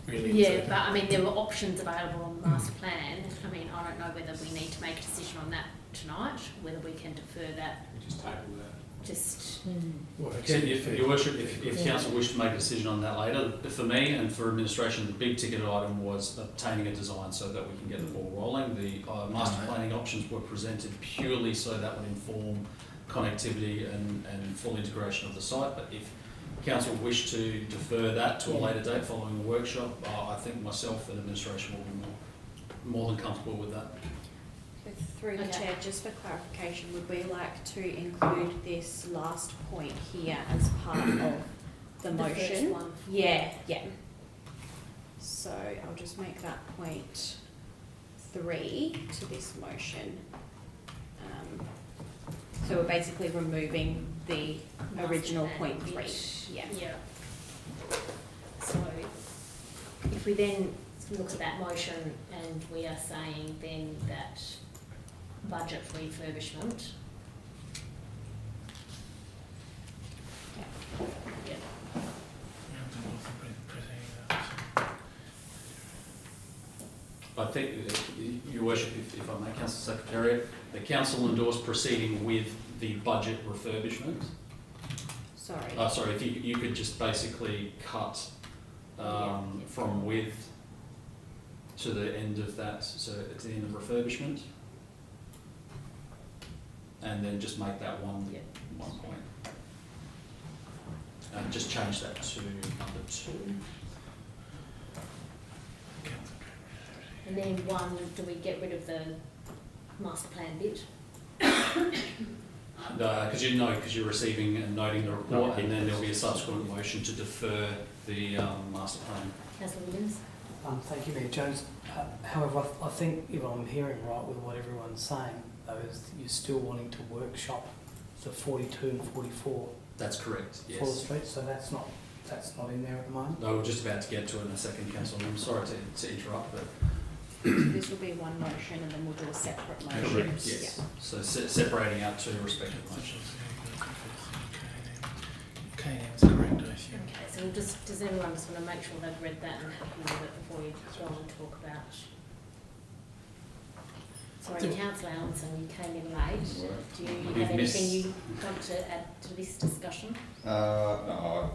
Really,
Yeah, but I mean, there were options available on the master plan. I mean, I don't know whether we need to make a decision on that tonight, whether we can defer that.
We just table that.
Just
Well,
So Your Worship, if council wish to make a decision on that later, for me and for administration, the big ticket item was obtaining a design so that we can get the ball rolling. The master planning options were presented purely so that would inform connectivity and full integration of the site. But if council wish to defer that to a later date following the workshop, I think myself and administration will be more than comfortable with that.
Through the chair, just for clarification, would we like to include this last point here as part of the motion?
first one.
Yeah, yeah. So I'll just make that point 3 to this motion. So we're basically removing the
Master
original
plan
point 3.
bit.
Yeah.
Yeah. So if we then look at that motion and we are saying then that budget refurbishment. Yeah.
I think, Your Worship, if I may, Council Secretariat, the council endorsed proceeding with the budget refurbishment.
Sorry.
Sorry, if you could just basically cut from with to the end of that, so it's the end of refurbishment, and then just make that one point. And just change that to number 2.
And then 1, do we get rid of the master plan bit?
Because you're receiving and noting the report, and then there'll be a subsequent motion to defer the master plan.
Councillor Williams?
Thank you, Mayor Jones. However, I think if I'm hearing right with what everyone's saying, though, is that you're still wanting to workshop the 42 and 44
That's correct, yes.
Fuller Street, so that's not in there at the moment.
No, we're just about to get to it in a second, Councillor. I'm sorry to interrupt, but
This will be one motion and then we'll do a separate motion.
correct, yes.
Yeah.
So separating out 2 respective motions.
Okay, that's correct, I assume.
Okay, so we'll just, does everyone just want to make sure they've read that and happy with it before we go on and talk about? Sorry, Councillor Allenson, you came in late. Do you
You've
have anything
missed-
you want to add to this discussion?
No,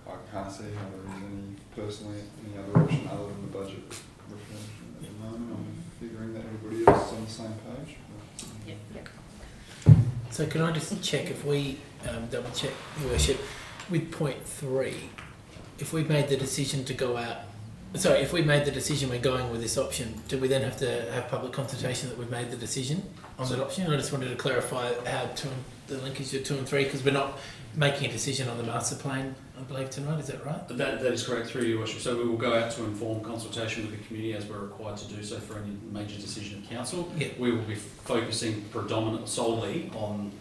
I can't see how there is any other option other than the budget refurbishment at the moment. I'm figuring that everybody else is on the same page.
Yep.
So can I just check if we double check, Your Worship, with point 3, if we made the decision to go out, sorry, if we made the decision we're going with this option, do we then have to have public consultation that we've made the decision on that option? I just wanted to clarify how the linkage to 2 and 3, because we're not making a decision on the master plan, I believe, tonight, is that right?
That is correct, through Your Worship. So we will go out to inform consultation with the community as we're required to do so for any major decision of council.
Yeah.
We will be focusing solely on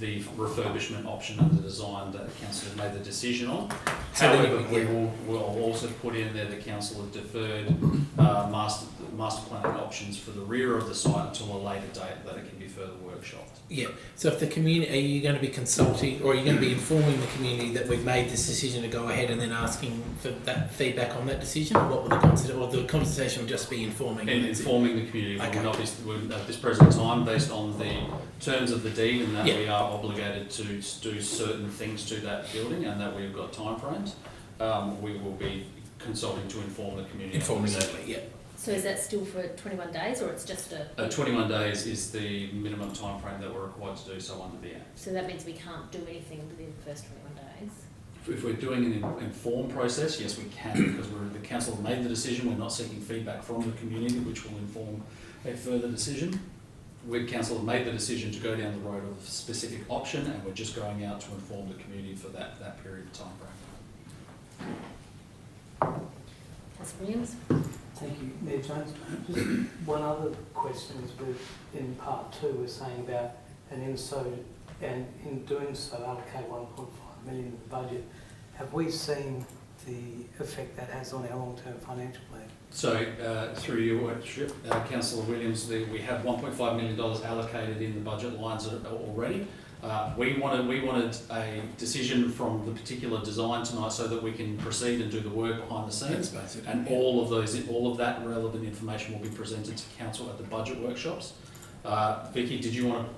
the refurbishment option and the design that the council has made the decision on.
So
However,
then
we'll also put in there the council have deferred master planning options for the rear of the site until a later date that it can be further workshopped.
Yeah, so if the community, are you going to be consulting, or are you going to be informing the community that we've made this decision to go ahead and then asking for that feedback on that decision, or what will the consultation will just be informing?
And informing the community.
Okay.
We're not, at this present time, based on the terms of the deed, and that
Yeah.
we are obligated to do certain things to that building, and that we've got timeframes. We will be consulting to inform the community.
Informing only, yeah.
So is that still for 21 days or it's just a...
21 days is the minimum timeframe that we're required to do so under the Act.
So that means we can't do anything within the first 21 days?
If we're doing an informed process, yes, we can, because the council have made the decision. We're not seeking feedback from the community, which will inform a further decision. We, council, have made the decision to go down the road of a specific option, and we're just going out to inform the community for that period of time frame.
Councillor Williams?
Thank you, Mayor Jones. Just one other question is in part 2 we're saying about in doing so allocate 1.5 million in the budget. Have we seen the effect that has on our long-term financial plan?
So, through your worship, Councillor Williams, we have $1.5 million allocated in the budget lines already. We wanted a decision from the particular design tonight so that we can proceed and do the work behind the scenes.
That's basic.
And all of that relevant information will be presented to council at the budget workshops. Vicky, did you want to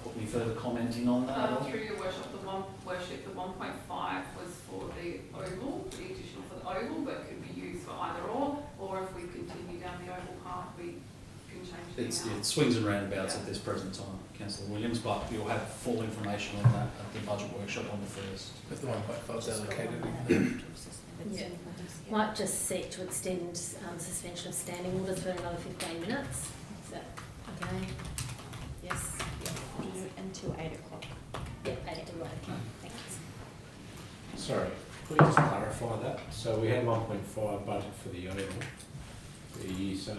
put any further commenting on that?
Through your worship, the 1.5 was for the oval, the additional for the oval, but could be used for either or if we continue down the oval path, we can change the amount.
It swings and roundabouts at this present time, Councillor Williams, but you'll have full information on that at the budget workshop on the 1st.
If the 1.5 is allocated.
Yeah. Might just seek to extend suspension of standing orders for another 15 minutes. Is that okay? Yes.
Until 8 o'clock.
Yeah, 8 to 8 o'clock. Thank you.
Sorry, could you just clarify that? So we had 1.5 budget for the oval. These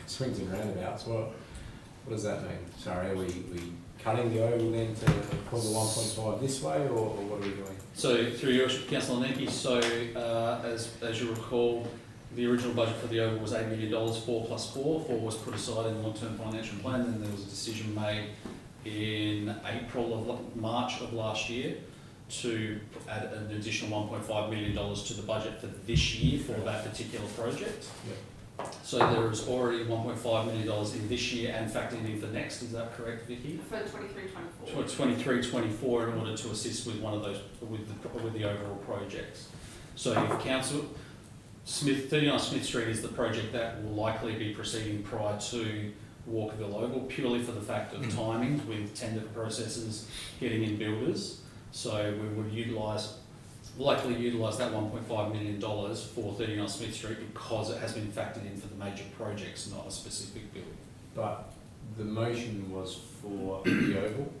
swings and roundabouts, what does that mean? Sorry, are we cutting the oval then to pull the 1.5 this way, or what are we doing?
So through your worship, Councillor Nenke, so as you recall, the original budget for the oval was $8 million, 4 plus 4. 4 was put aside in the long-term financial plan, and there was a decision made in March of last year to add an additional $1.5 million to the budget for this year for that particular project.
Yep.
So there is already $1.5 million in this year and factored in for next, is that correct, Vicky?
For 23-24.
23-24 in order to assist with one of those, with the overall projects. So if Council 39 Smith Street is the project that will likely be proceeding prior to Walkerville Oval, purely for the fact of timing with tender processes getting in builders. So we would likely utilise that $1.5 million for 39 Smith Street because it has been factored in for the major projects, not a specific build.
But the motion was for the oval,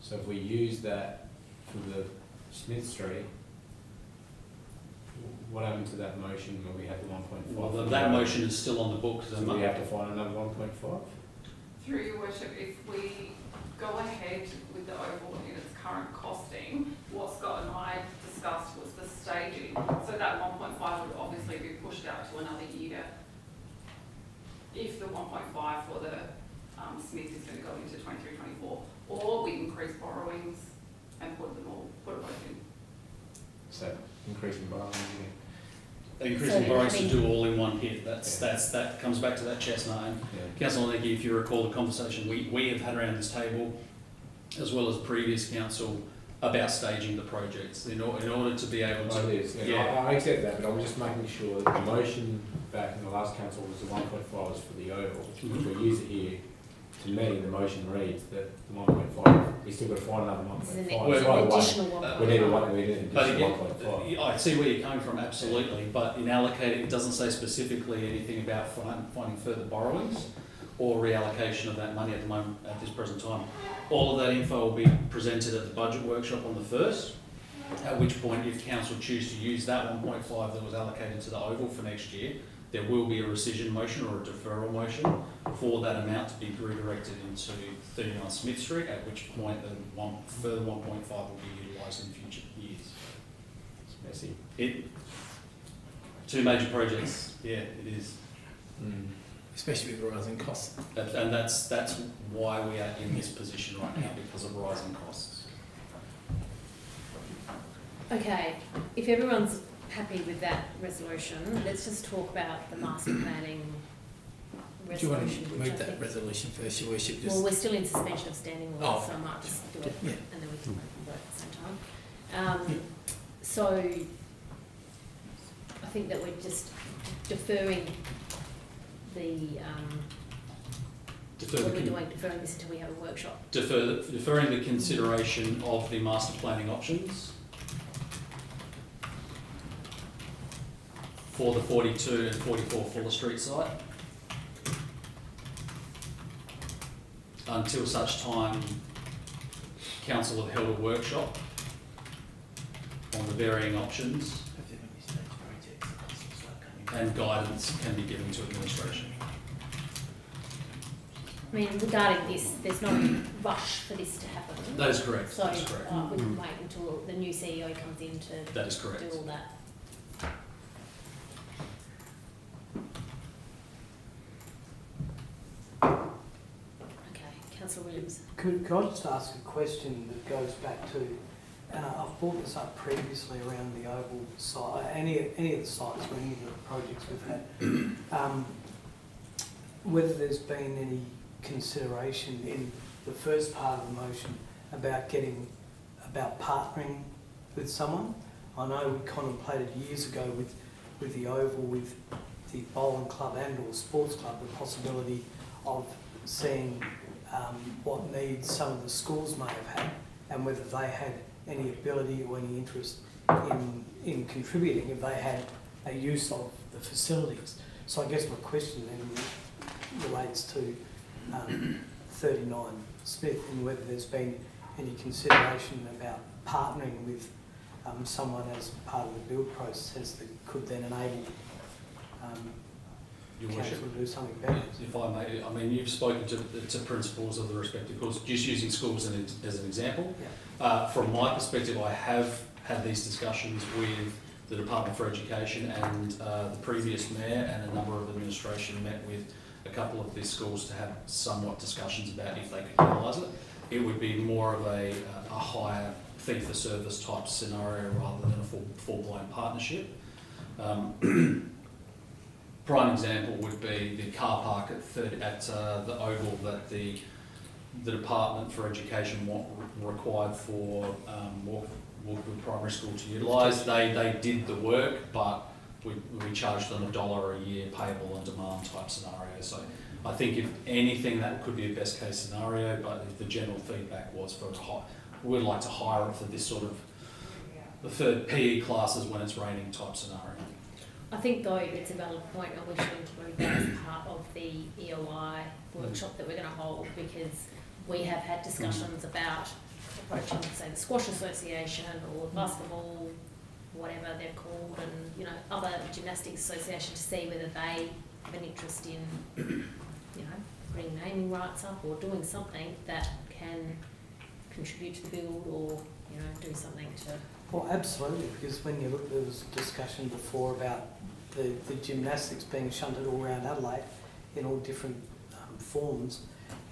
so if we use that for the Smith Street, what happened to that motion when we had the 1.5?
Well, that motion is still on the books.
So we have to find another 1.5?
Through your worship, if we go ahead with the oval in its current costing, what Scott and I discussed was the staging. So that 1.5 would obviously be pushed out to another year. If the 1.5 for the Smith is going to go into 23-24, or we increase borrowings and put it both in.
So increasing borrowing again.
Increasing borrowings to do all in one hit. That comes back to that chestnut. And Councillor Nenke, if you recall the conversation we have had around this table, as well as previous council, about staging the projects in order to be able to.
I accept that, but I'm just making sure that the motion back in the last council was the 1.5 was for the oval. If we use it here, to me the motion reads that the 1.5, we still got to find another 1.5. We need an additional 1.5.
I see where you're coming from, absolutely, but in allocating, it doesn't say specifically anything about finding further borrowings or reallocation of that money at the moment, at this present time. All of that info will be presented at the budget workshop on the 1st, at which point if council choose to use that 1.5 that was allocated to the oval for next year, there will be a rescission motion or a deferral motion for that amount to be redirected into 39 Smith Street, at which point the further 1.5 will be utilised in future years.
It's messy.
Two major projects, yeah, it is.
Especially with rising costs.
And that's why we are in this position right now, because of rising costs.
Okay, if everyone's happy with that resolution, let's just talk about the master planning
Do you want
resolution.
to move that resolution first, Your Worship?
Well, we're still in suspension of standing orders,
Oh.
so I might just do it
Yeah.
and then we can vote at the same time. So I think that we're just deferring the, what are we doing, deferring this until we have a workshop?
Deferring the consideration of the master planning options for the 42 and 44 Fuller Street site until such time council have held a workshop on the varying options and guidance can be given to administration.
I mean, regarding this, there's no rush for this to happen.
That is correct.
So
That is correct.
we can wait until the new CEO comes in to
That is correct.
do all that. Okay, Councillor Williams.
Could I just ask a question that goes back to, and I've brought this up previously around the Oval site, any of the sites or any of the projects we've had, whether there's been any consideration in the first part of the motion about partnering with someone. I know we contemplated years ago with the Oval, with the bowling club and or sports club, the possibility of seeing what needs some of the schools may have had and whether they had any ability or any interest in contributing if they had a use of the facilities. So I guess my question then relates to 39 Smith and whether there's been any consideration about partnering with someone as part of the build process that could then enable
Your
council
Worship,
to do something better.
if I may, I mean, you've spoken to principals of the respective courses, just using schools as an example.
Yeah.
From my perspective, I have had these discussions with the Department for Education and the previous mayor and a number of administration met with a couple of these schools to have somewhat discussions about if they could utilise it. It would be more of a higher fee-for-service type scenario rather than a full-blown partnership. Prime example would be the car park at the Oval that the Department for Education required for Walkerville Primary School to utilise. They did the work, but we charged them $1 a year payable on demand type scenario. So I think if anything, that could be a best case scenario, but if the general feedback was for we'd like to hire it for this sort of the third PE classes when it's raining type scenario.
I think though it's a valid point and we should include that as part of the EOI workshop that we're going to hold, because we have had discussions about approaching, say, the Squash Association or basketball, whatever they're called, and other gymnastics association to see whether they have an interest in putting naming rights up or doing something that can contribute to the build or do something to.
Well, absolutely, because when you look, there was discussion before about the gymnastics being shunted all around Adelaide in all different forms.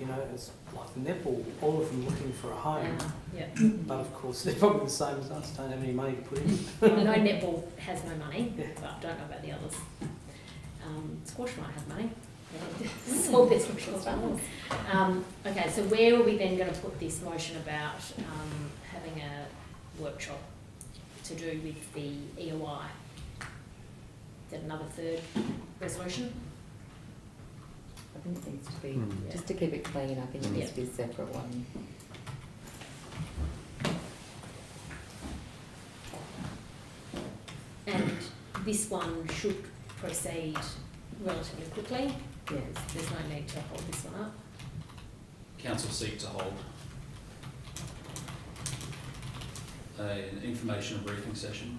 It's like the netball, all of them looking for a home.
Yeah.
But of course, they're probably the same as us, don't have any money to put in.
I know netball has no money, but I don't know about the others. Squash might have money. Solve their special funds. Okay, so where are we then going to put this motion about having a workshop to do with the EOI? Is that another third resolution?
I think it needs to be, just to keep it clean, I think it needs to be a separate one.
And this one should proceed relatively quickly.
Yes.
There's no need to hold this one up.
Council seek to hold an information and briefing session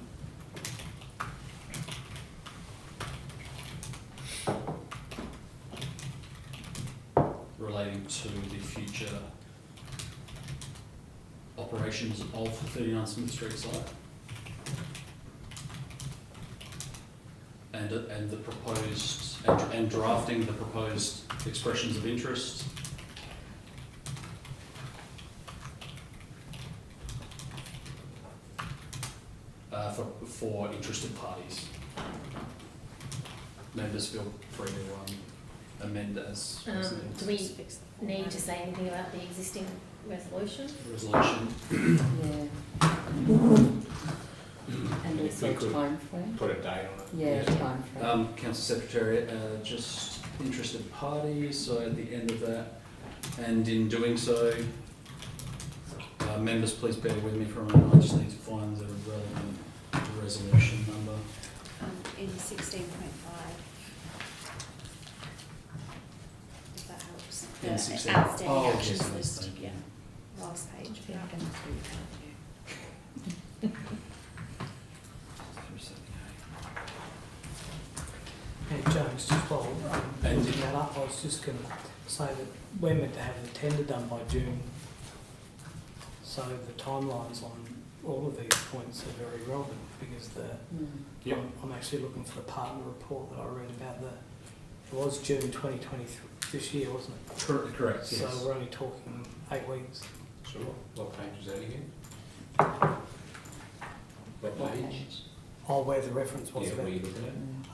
relating to the future operations of the 39 Smith Street site and the proposed and drafting the proposed expressions of interest for interested parties. Members feel free to amend as
do we need to say anything about the existing resolution?
Yeah. And also time frame.
Put a date on it.
Yeah, time frame.
Council Secretary, just interested parties, so at the end of that, and in doing so, members please bear with me for a moment, I just need to find the relevant resolution number.
In 16.5, if that helps.
In
The
16.
outstanding
Oh,
actions
yes,
list,
thank you.
yeah, last page.
Yeah, I'm going
Hey, James, just while I'm looking that up, I was just going to say that we're meant to have the tender done by June. So the timelines on all of these points are very relevant because I'm actually looking for the partner report that I read about it was June 2023 this year, wasn't it?
Correct,
So
yes.
we're only talking 8 weeks.
Sure. What page was that again? What page?
Oh, where the reference was
Yeah,
about.
were you looking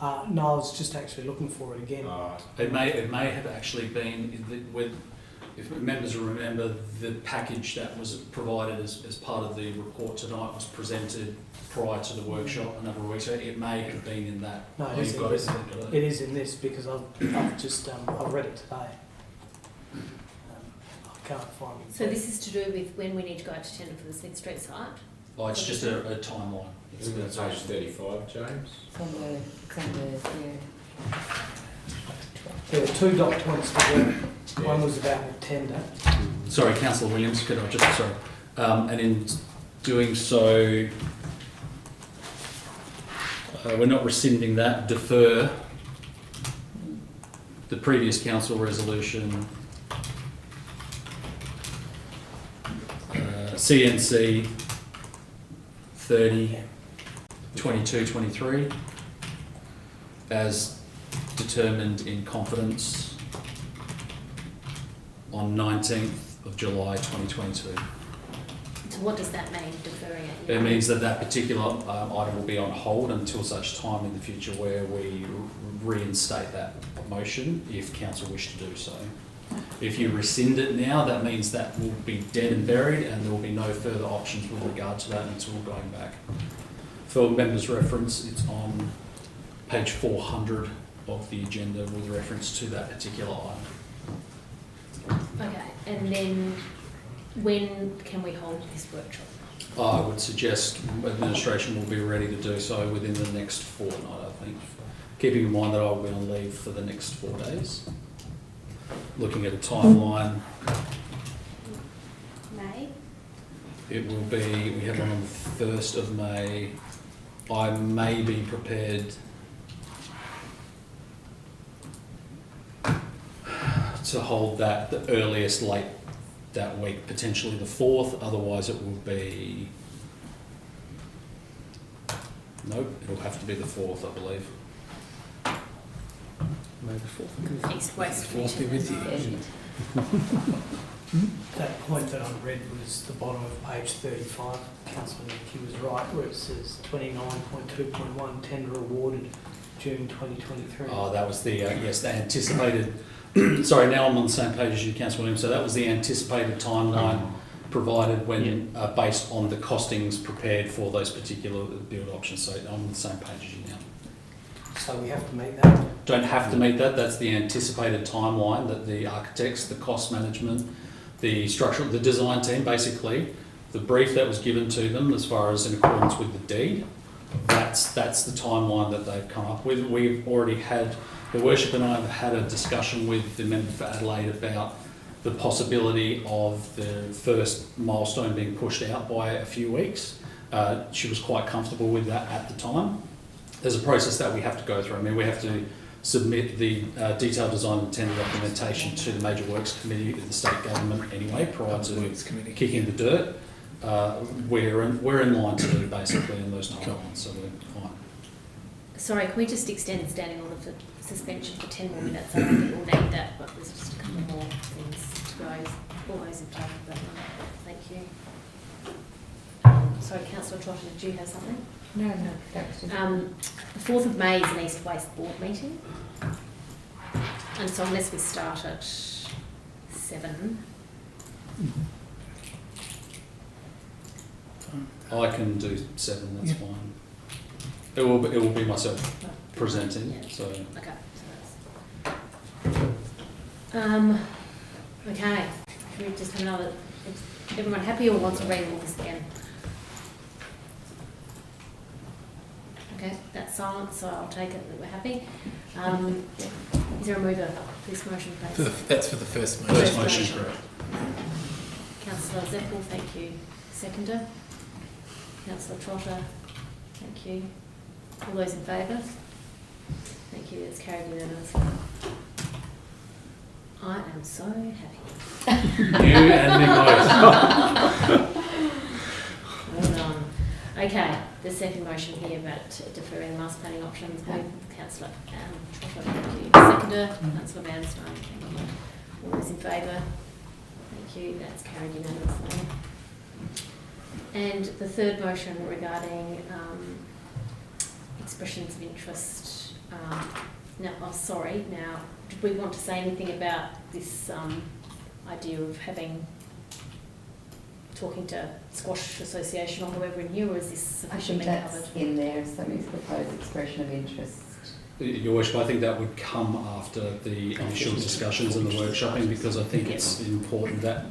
at?
No, I was just actually looking for it again.
It may have actually been, if members remember, the package that was provided as part of the report tonight was presented prior to the workshop a number of weeks ago. It may have been in that.
No,
Oh,
it is
you've
in
got
this.
it.
It is in this because I've just I've read it today. I can't find it.
So this is to do with when we need to go out to tender for the Smith Street site?
Oh, it's just a timeline.
It's on page 35, James.
It's on the, yeah.
There were 2 dot points to do. One was about the tender.
Sorry, Councillor Williams, could I just, sorry. And in doing so, we're not rescinding that, defer the previous council resolution, CNC 30, 22, 23, as determined in confidence on 19th of July 2022.
So what does that mean, deferring it?
It means that that particular item will be on hold until such time in the future where we reinstate that motion if council wish to do so. If you rescind it now, that means that will be dead and buried and there will be no further options with regard to that until going back. For members' reference, it's on page 400 of the agenda with reference to that particular item.
Okay, and then when can we hold this workshop?
I would suggest administration will be ready to do so within the next fortnight, I think. Keeping in mind that I'll be on leave for the next 4 days. Looking at a timeline,
May?
it will be, we have one on the 1st of May. I may be prepared to hold that the earliest late that week, potentially the 4th, otherwise it will be, nope, it'll have to be the 4th, I believe.
May the 4th.
East West.
Force be with you.
That point that I read was the bottom of page 35. Councillor Nicky was right, where it says 29.2.1 tender awarded June 2023.
Oh, that was the, yes, the anticipated, sorry, now I'm on the same page as you, Councillor Williams, so that was the anticipated timeline provided when, based on the costings prepared for those particular build options, so I'm on the same page as you now.
So we have to meet that.
Don't have to meet that, that's the anticipated timeline that the architects, the cost management, the structural, the design team, basically, the brief that was given to them as far as in accordance with the deed, that's the timeline that they've come up with. We've already had, the Worship and I have had a discussion with the member for Adelaide about the possibility of the first milestone being pushed out by a few weeks. She was quite comfortable with that at the time. There's a process that we have to go through. I mean, we have to submit the detailed design and tender documentation to the Major Works Committee of the state government anyway, prior to kicking the dirt. We're in line to do basically in those timelines, so we're fine.
Sorry, can we just extend standing order for suspension for 10 more minutes? I don't think we'll need that, but there's just a couple more things to go. All those in favour of that one. Thank you. Sorry, Councillor Trotter, did you have something?
No, that's just...
The 4th of May is an East West Board meeting. And so unless we start at 7,
I can do 7, that's fine. It will be myself presenting,
yeah.
so.
Okay, so that's... okay, can we just have another... Is everyone happy or wants to read all this again? Okay, that's silent, so I'll take it that we're happy. Is there a mover for this motion, please?
That's for the first motion.
First motion, correct.
Councillor Zeppel, thank you. Seconder? Councillor Trotter, thank you. All those in favour? Thank you, that's carried unanimously. I am so happy.
You and me both.
Well done. Okay, the second motion here about deferring the master planning options. Councillor Trotter, thank you. Seconder, Councillor Vanstone, thank you. All those in favour? Thank you, that's carried unanimously. And the third motion regarding expressions of interest. Now, did we want to say anything about this idea of talking to Squash Association or whoever in here, or is this
I think
sufficiently
that's
covered?
in there, somebody's proposed expression of interest.
Your Worship, I think that would come after the initial discussions and the workshopping, because I think it's important that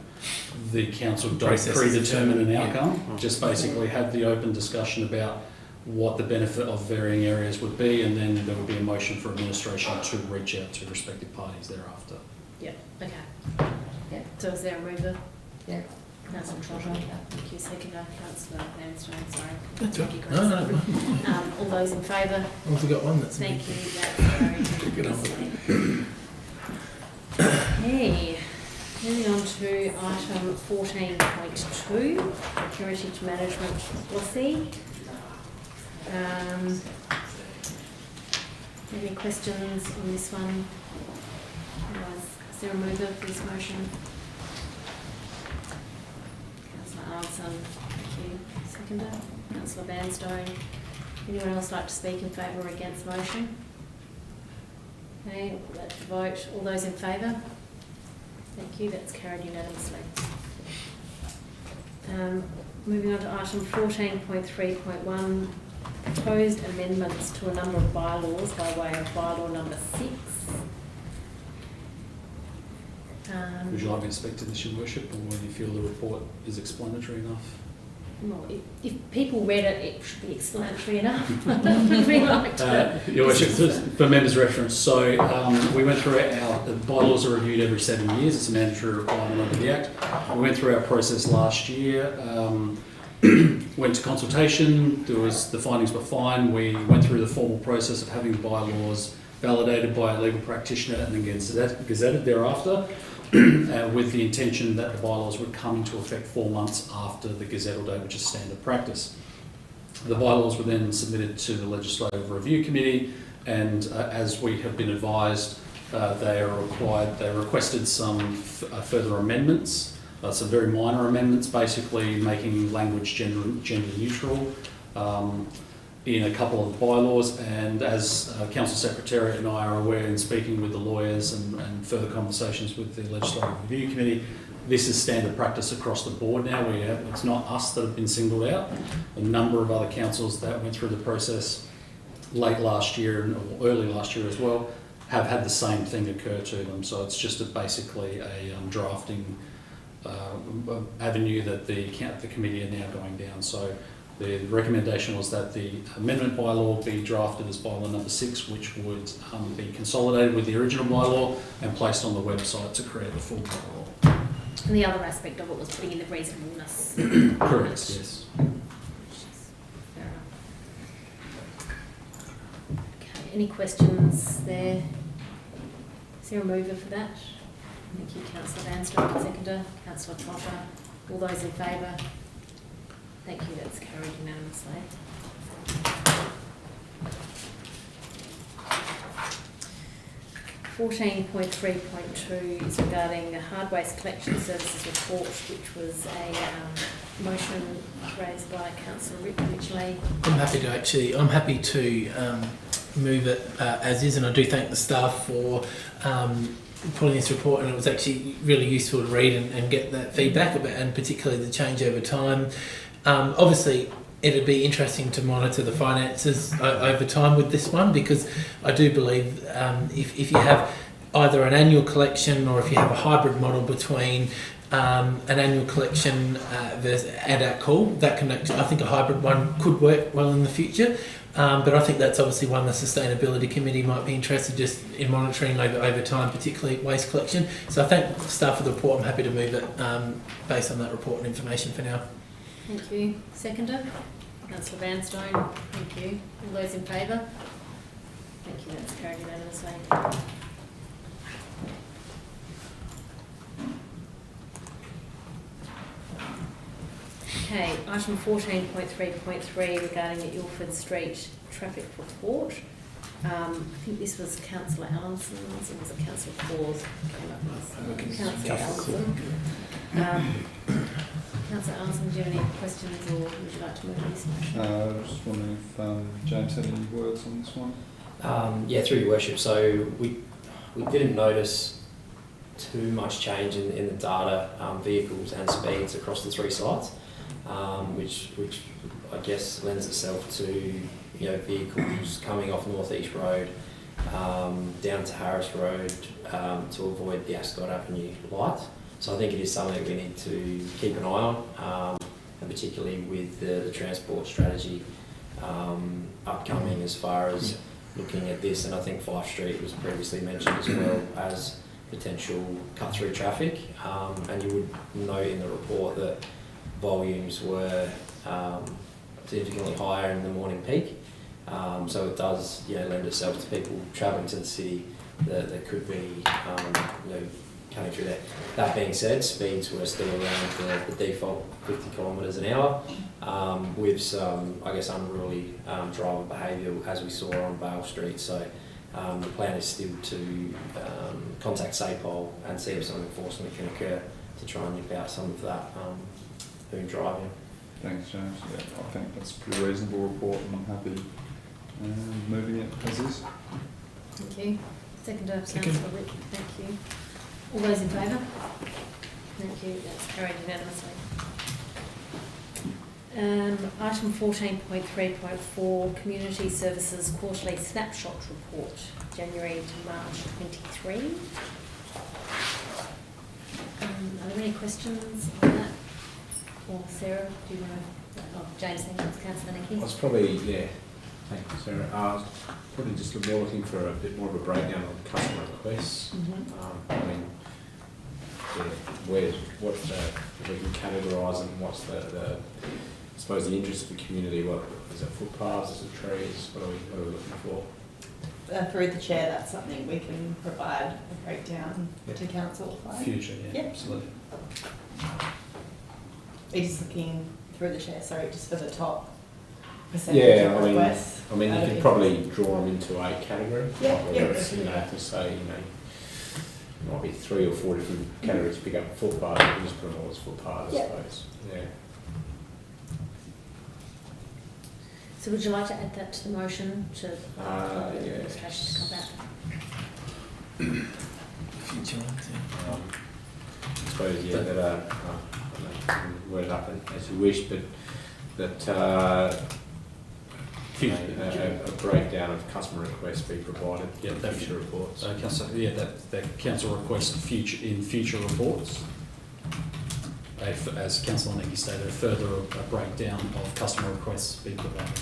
the council don't
Process
predetermine an
yeah.
outcome. Just basically have the open discussion about what the benefit of varying areas would be, and then there would be a motion for administration to reach out to respective parties thereafter.
Yeah, okay.
Yeah.
So is there a mover?
Yeah.
Councillor Trotter, thank you. Seconder, Councillor Vanstone, sorry.
That's right.
Thank you,
No.
Grace. All those in favour?
I've got one that's
Thank you, that's carried
Good on
unanimously. Okay, moving on to item 14.2, Heritage Management Policy. Any questions on this one? Otherwise, is there a mover for this motion? Councillor Arnson, thank you. Seconder, Councillor Vanstone. Anyone else like to speak in favour or against the motion? Okay, let's vote. All those in favour? Thank you, that's carried unanimously. Moving on to item 14.3.1, proposed amendments to a number of bylaws by way of bylaw number 6.
Would you like me to speak to this, Your Worship, or when you feel the report is explanatory enough?
Well, if people read it, it should be explanatory enough. Would we like to?
Your Worship, for members' reference, so we went through the bylaws are reviewed every 7 years. It's a mandatory requirement under the Act. We went through our process last year, went to consultation. The findings were fine. We went through the formal process of having the bylaws validated by a legal practitioner and then gazetted thereafter. With the intention that the bylaws would come into effect 4 months after the gazettal date, which is standard practice. The bylaws were then submitted to the Legislative Review Committee, and as we have been advised, they requested some further amendments, some very minor amendments, basically making language gender neutral in a couple of the bylaws. And as Council Secretariat and I are aware, in speaking with the lawyers and further conversations with the Legislative Review Committee, this is standard practice across the board now. It's not us that have been singled out. A number of other councils that went through the process late last year or early last year as well have had the same thing occur to them. So it's just basically a drafting avenue that the committee are now going down. So the recommendation was that the amendment bylaw be drafted as bylaw number 6, which would be consolidated with the original bylaw and placed on the website to create the full bylaw.
And the other aspect of it was putting in the reasonableness.
Correct, yes.
Fair enough. Okay, any questions there? Is there a mover for that? Thank you, Councillor Vanstone. Seconder, Councillor Trotter. All those in favour? Thank you, that's carried unanimously. (14.3.2) is regarding the hard waste collection services report, which was a motion raised by Councillor Ridgely.
I'm happy to move it as is, and I do thank the staff for pulling this report, and it was actually really useful to read and get that feedback about, and particularly the change over time. Obviously, it'd be interesting to monitor the finances over time with this one, because I do believe if you have either an annual collection or if you have a hybrid model between an annual collection and at call, that can actually, I think a hybrid one could work well in the future. But I think that's obviously one the Sustainability Committee might be interested just in monitoring over time, particularly waste collection. So I thank the staff for the report. I'm happy to move it based on that report and information for now.
Thank you. Seconder, Councillor Vanstone. Thank you. All those in favour? Thank you, that's carried unanimously. Okay, item 14.3.3 regarding the Ilford Street traffic report. I think this was Councillor Allison's, or was it Councillor Paws? Councillor Allison. Councillor Allison, do you have any questions, or would you like to move on this motion?
I was just wondering if James had any words on this one.
Yeah, through your worship. So we didn't notice too much change in the data, vehicles and speeds across the three sites, which I guess lends itself to vehicles coming off North East Road down to Harris Road to avoid the Ascot Avenue light. So I think it is something that we need to keep an eye on, and particularly with the transport strategy upcoming as far as looking at this. And I think Fife Street was previously mentioned as well as potential cut-through traffic. And you would note in the report that volumes were significantly higher in the morning peak. So it does lend itself to people travelling to the city that could be coming through there. That being said, speeds were still around the default 50 kilometres an hour, with some, I guess, unruly driver behaviour as we saw on Vale Street. So the plan is still to contact SAPOL and see if some enforcement can occur to try and nip out some of that who's driving.
Thanks, James. Yeah, I think that's a pretty reasonable report, and I'm happy moving it as is.
Thank you. Second, Councillor Wick. Thank you. All those in favour? Thank you. That's carried unanimously. Item 14.3.4, Community Services Quarterly Snapshot Report, January to March 23. Are there any questions on that? Or Sarah, do you want to? Oh, James, thank you. Councillor Nicky.
I was probably, thank you, Sarah. I was probably just more looking for a bit more of a breakdown on customer requests. If we can categorise them, what's the I suppose the interest of the community, what is it, footpaths, is it trees, what are we looking for?
Through the chair, that's something we can provide a breakdown to council. Right?
Future, absolutely.
Are you just looking through the chair, sorry, just for the top percentage of requests?
I mean, you could probably draw them into a category.
Whether
it's, to say, it might be 3 or 4 different categories to pick up footpaths, you can just put them all as footpaths, I suppose. Yeah.
So would you like to add that to the motion to
administration
to come back?
Future ones,
I suppose, that I don't know, word it up as you wish, but that a breakdown of customer requests be provided in future reports.
That council request in future reports. As Councillor Nicky stated, further a breakdown of customer requests be provided.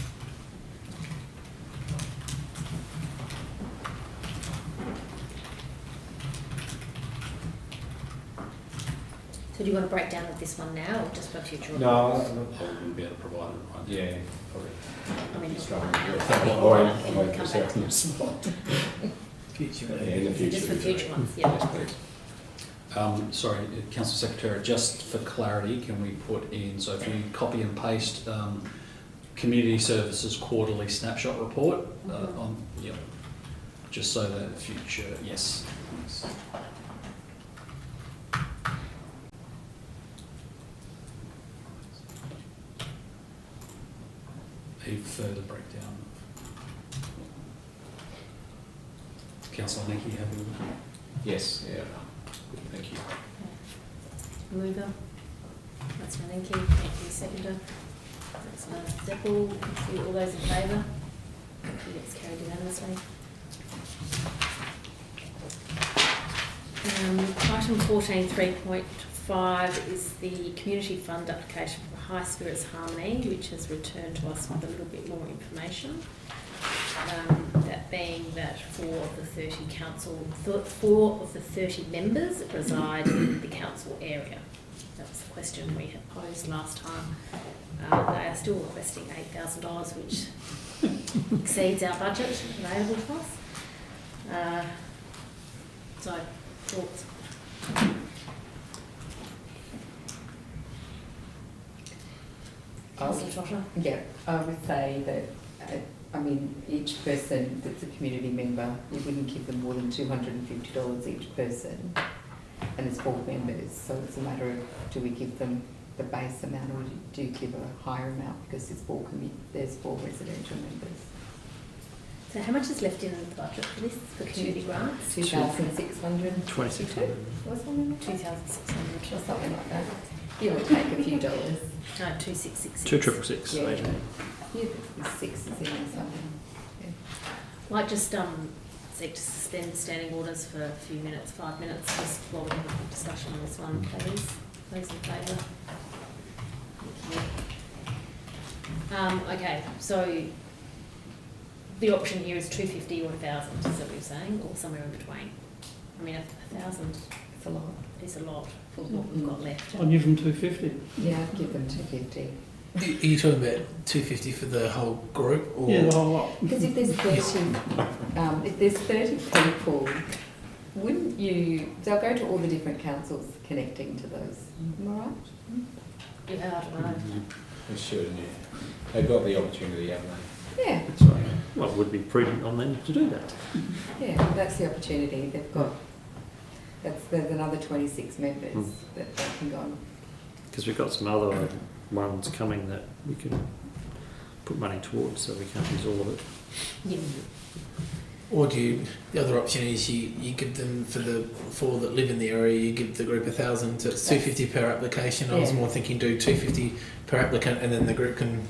So do you want a breakdown of this one now, or just for future reports?
No,
I wouldn't be able to provide it right now.
Yeah, probably.
I mean,
future.
In the future.
just for future ones,
Yes, please.
Sorry, Council Secretary, just for clarity, can we put in, so if you copy and paste Community Services Quarterly Snapshot Report just so that in the future, yes. A further breakdown. Councillor Nicky, happy with that?
Yes, thank you.
Mover. Councillor Nicky. Thank you. Seconder. Councillor Zeppel. Thank you. All those in favour? Thank you. That's carried unanimously. Item 14.3.5 is the Community Fund application for High Spirits Harmony, which has returned to us with a little bit more information. That being that 4 of the 30 members reside in the council area. That was the question we had posed last time. They are still requesting $8,000, which exceeds our budget available to us. So, thoughts?
Yeah, I would say that I mean, each person that's a community member, we wouldn't give them more than $250 each person, and it's 4 members, so it's a matter of, do we give them the base amount, or do you give a higher amount because there's 4 residential members?
So how much is left in the budget for this, for community grants?
2,600.
2,600.
What's that?
2,600.
Or something like that. Give or take a few dollars.
No, 2,666.
2,666.
Yeah.
Adrian.
Yeah, the 6 is in there something. Yeah.
Might just seek to suspend standing orders for a few minutes, 5 minutes, just while we have a discussion on this one, please. Those in favour? Thank you. Okay, so the option here is 250 or 1,000, is that what you're saying, or somewhere in between? I mean, 1,000
It's a lot.
is a lot for what we've got left.
I'll give them 250.
Yeah, I'd give them 250.
Are you talking about 250 for the whole group, or
Yeah, the whole lot.
Because if there's 30 people, wouldn't you, they'll go to all the different councils connecting to those, am I right?
Yeah, I don't know.
They should, yeah. They've got the opportunity, haven't they?
Yeah,
That's right. Well, it would be prudent on them to do that.
yeah, that's the opportunity. They've got, there's another 26 members that they can go on.
Because we've got some other ones coming that we can put money towards, so we can't use all of it.
Yeah.
or do you? The other option is you give them for the 4 that live in the area. You give the group 1,000. So it's 250 per application. I was
Yeah.
more thinking do 250 per applicant, and then the group can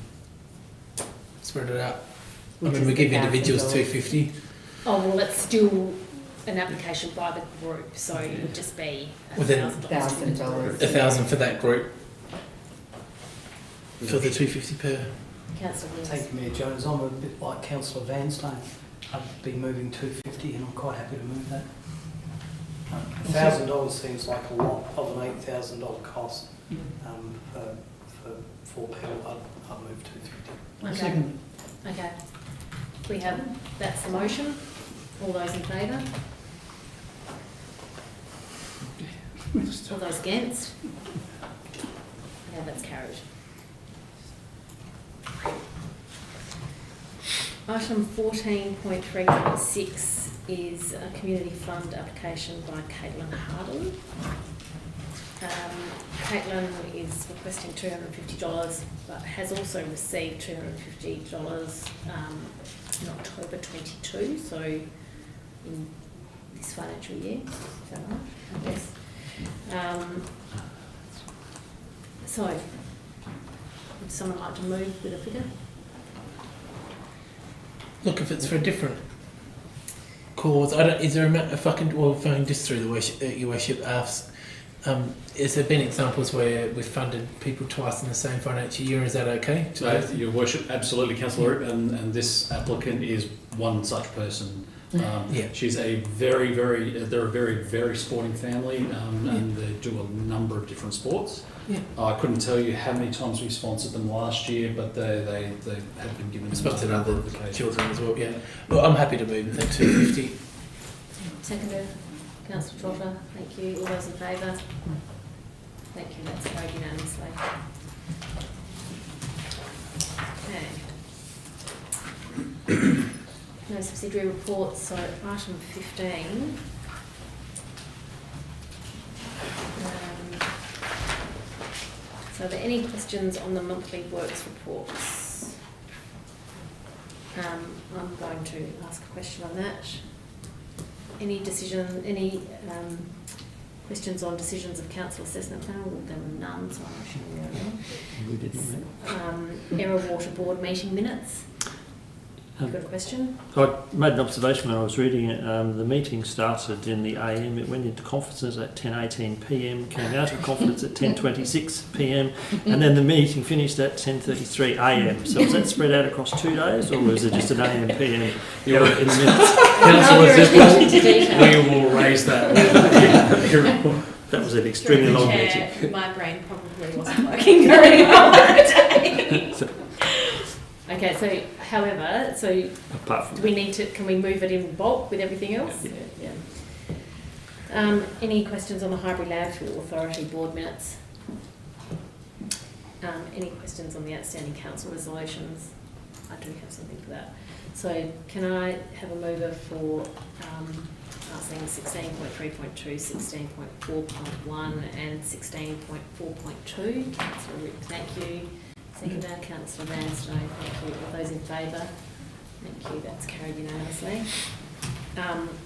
spread it out. I mean, we give individuals 250.
Oh, well, it's still an application by the group, so it would just be
Well, then-
$1,000.
1,000 for that group. For the 250 per.
Councillor Wills.
Thank you, Mayor Jones. I'm a bit like Councillor Vanstone. I'd be moving 250 and I'm quite happy to move that. $1,000 seems like a lot of an $8,000 cost for 4 people. I'd move 250.
Okay.
Second.
Okay. We have, that's the motion. All those in favour? All those against? Yeah, that's carried. Item 14.3.6 is a community fund application by Caitlin Harden. Caitlin is requesting $250, but has also received $250 in October 22, so in this financial year. Is that right? Yes. So, would someone like to move with a figure?
Look, if it's for a different cause, I don't. Is there a amount? If I can, well, if I can just through the worship, your worship asks, has there been examples where we've funded people twice in the same financial year? Is that okay?
Your worship, absolutely, Councillor, and this applicant is one such person.
Yeah.
She's a very, they're a very, very sporting family, and they do a number of different sports.
Yeah.
I couldn't tell you how many times we sponsored them last year, but they have been given
Sponsored
a number
other
of occasions.
children as well. Yeah. Well, I'm happy to move that 250.
Seconded. Councillor Trotter, thank you. All those in favour? Thank you, that's carried unanimously. Okay. No subsidiary reports, so item 15. So are there any questions on the monthly works reports? I'm going to ask a question on that. Any questions on decisions of council assessment panel? There were none, so I'm assuming there are none.
We didn't.
Error Water Board meeting minutes. You got a question?
I made an observation when I was reading it. The meeting started in the AM. It went into conferences at 10:18 PM, came out of conference at 10:26 PM, and then the meeting finished at 10:33 AM. So was that spread out across 2 days, or was it just an AM PM error in the minutes?
We will raise that.
That was an extremely long meeting.
My brain probably wasn't working very well that day.
Okay, so however, so
Apart from
do we need to, can we move it in bulk with everything else?
Yeah.
Any questions on the Highbury Landfill Authority board minutes? Any questions on the outstanding council resolutions? I do have something for that. So can I have a mover for saying 16.3.2, 16.4.1 and 16.4.2? Councillor Rick, thank you. Seconder, Councillor Vanstone, thank you. All those in favour? Thank you, that's carried unanimously.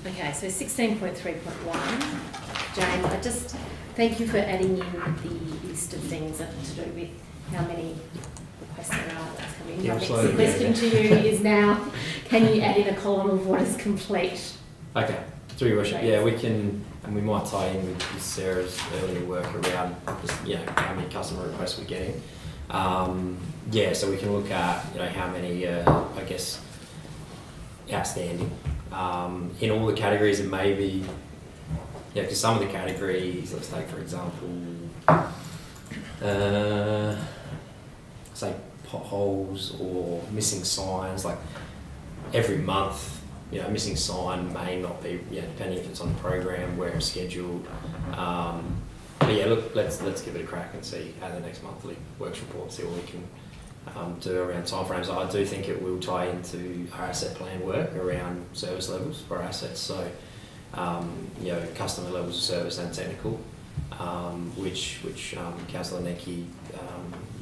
Okay, so 16.3.1. Jane, I just thank you for adding in the list of things that have to do with how many requests there are that's coming in.
Yeah,
My next
absolutely,
question to you is now, can you add in a column of what is complete?
Okay, through your worship, yeah, we can, and we might tie in with Sarah's earlier work around just, you know, how many customer requests we're getting. Yeah, so we can look at, you know, how many, I guess, outstanding. In all the categories, it may be, yeah, because some of the categories, let's take for example, say potholes or missing signs, like every month, you know, missing sign may not be, you know, depending if it's on a program, where it's scheduled. But yeah, look, let's give it a crack and see how the next monthly works report, see what we can do around timeframes. I do think it will tie into our asset plan work around service levels for our assets. So, you know, customer levels of service and technical, which Councillor Necki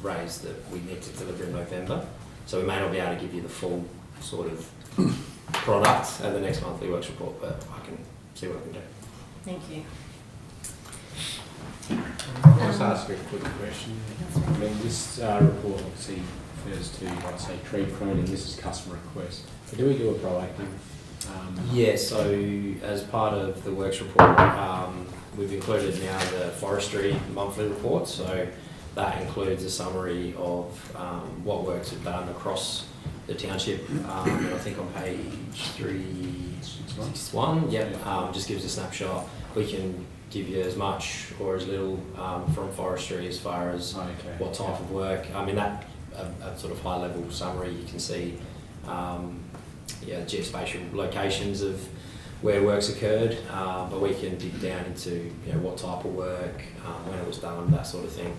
raised that we need to deliver in November. So we may not be able to give you the full sort of product at the next monthly works report, but I can see what I can do.
Thank you.
Can I just ask a quick question? I mean, this report obviously refers to, like, say, tree pruning. This is customer request. But do we do a proactive?
Yeah, so as part of the works report, we've included now the forestry monthly report. So that includes a summary of what works are done across the township. And I think on page 361, just gives a snapshot. We can give you as much or as little from forestry as far as what type of work. I mean, that a sort of high level summary, you can see geospatial locations of where work's occurred, but we can dig down into, you know, what type of work, when it was done, that sort of thing.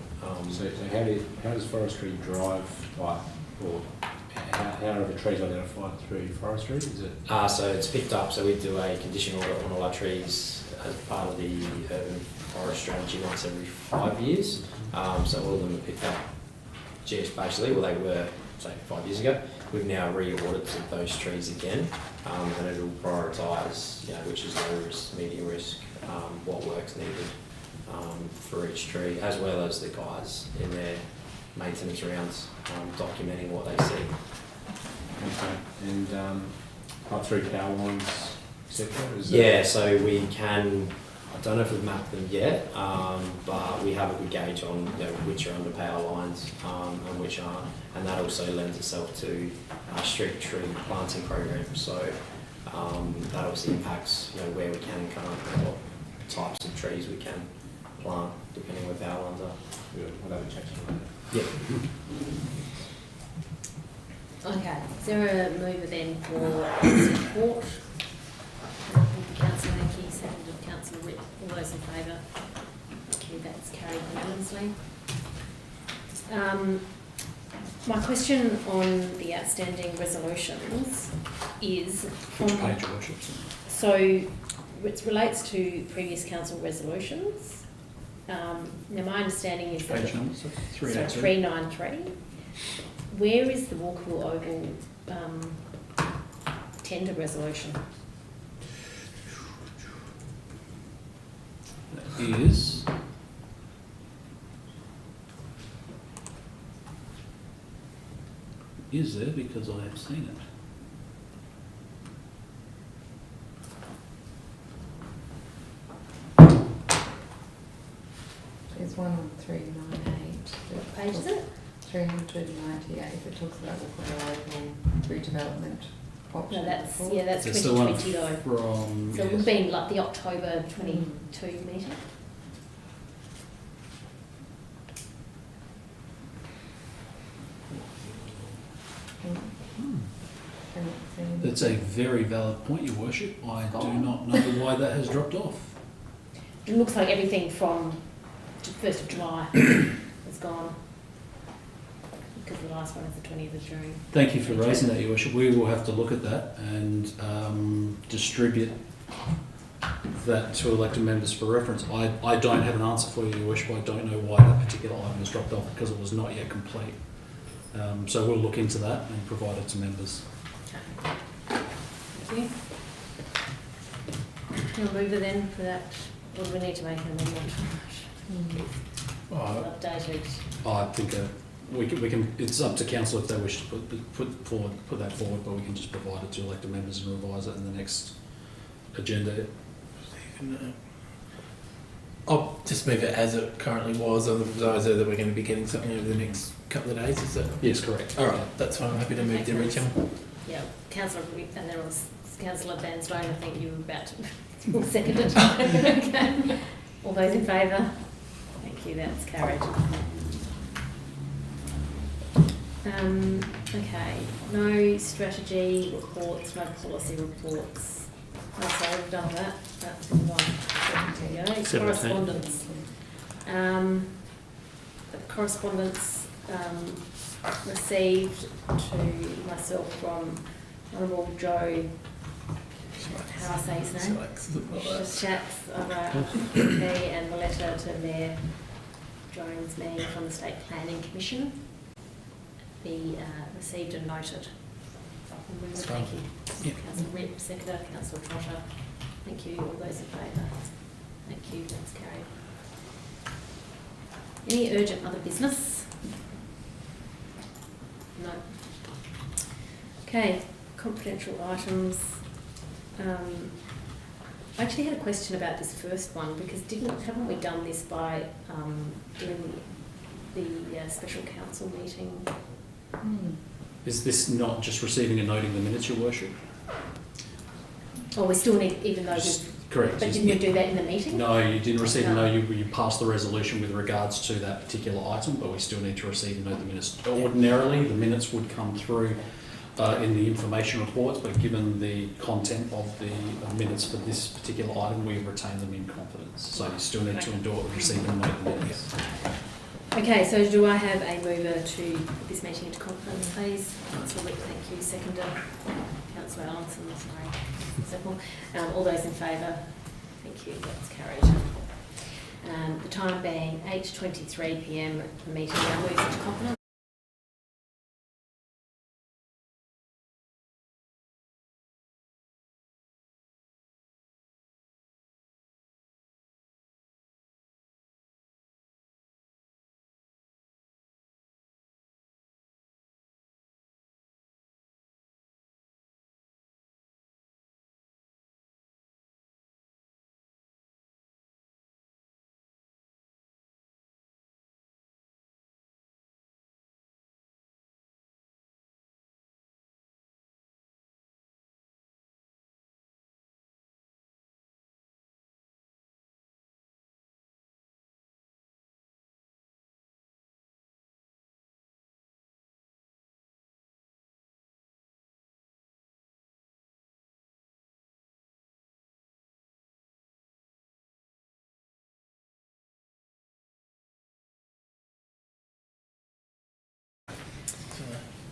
So how does forestry drive, like, or how are the trees identified through forestry? Is it?
So it's picked up. So we do a condition audit on all our trees as part of the urban forest strategy once every 5 years. So all of them are picked up geospatially. Well, they were, say, 5 years ago. We've now re-audited those trees again, and it will prioritise, you know, which is low risk, medium risk, what work's needed for each tree, as well as the guys in their maintenance rounds documenting what they see.
Okay. And up through power lines, etc.
Yeah, so we can. I don't know if we've mapped them yet, but we have a good gauge on, you know, which are under power lines and which aren't, and that also lends itself to our street tree planting program. So that obviously impacts, you know, where we can and can't, what types of trees we can plant depending where power lines are.
Good. We'll have a check later.
Yeah.
Okay, is there a mover then for support? Councillor Mackie, seconded Councillor Ritt. All those in favour? Okay, that's carried unanimously. My question on the outstanding resolutions is from...
Page worship.
So it relates to previous council resolutions. Now my understanding is that...
Page number, so 393.
393. Where is the Walkerville Oval tender resolution?
That is there because I have seen it.
There's one on 398.
What page is it?
398 that talks about Walkerville Oval redevelopment option.
No, that's 2020 though.
From,
So it would have been like the October 22 meeting.
That's a very valid point, Your Worship. I do not know why that has dropped off.
It looks like everything from 1st of July is gone. because the last one is the 20th of June.
Thank you for raising that, Your Worship. We will have to look at that and distribute that to elected members for reference. I don't have an answer for you, Your Worship. I don't know why that particular item was dropped off because it was not yet complete. So we'll look into that and provide it to members.
Thank you. You'll move it then for that, or do we need to make an amendment? Updated.
I think we can. It's up to council if they wish to put that forward, but we can just provide it to elected members and revise it in the next agenda.
I'll just move it as it currently was on the proviso that we're going to be getting something over the next couple of days, is that?
Yes, correct.
All right, that's fine. I'm happy to move the original.
Yeah, Councillor, and there was Councillor Vanstone, I think you were about to second it. Okay. All those in favour? Thank you, that's carried. Okay, no strategy reports, no policy reports. Oh, sorry, we've done that. That's been one. There you go. Correspondence. The correspondence received to myself from Honourable Joe, how I say his name? Shacks, MP, and the letter to Mayor Jones Me from the State Planning Commission be received and noted. Thank you.
Yep.
Councillor Rip, seconder, Councillor Trotter. Thank you. All those in favour? Thank you. That's carried. Any urgent other business? No. Okay, confidential items. I actually had a question about this first one because haven't we done this by doing the special council meeting?
Is this not just receiving a note in the minutes, Your Worship?
Oh, we still need, even though
Correct.
But didn't you do that in the meeting?
No, you didn't receive a note. You passed the resolution with regards to that particular item, but we still need to receive a note in the minutes. Ordinarily, the minutes would come through in the information reports, but given the content of the minutes for this particular item, we retain them in confidence. So you still need to receive a note in the minutes.
Okay, so do I have a mover to put this meeting into confidence, please? Councillor Wick, thank you. Seconder, Councillor Allenson, sorry. Second. All those in favour? Thank you, that's carried. The time being 8:23 p.m, the meeting now moves into confidence.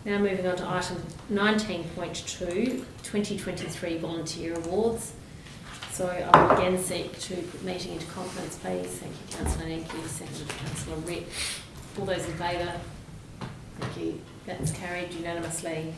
Now moving on to item 19.2, 2023 volunteer awards. So I will again seek to put meeting into confidence, please. Thank you, Councillor Nenke, seconded Councillor Ritt. All those in favour? Thank you. That's carried unanimously.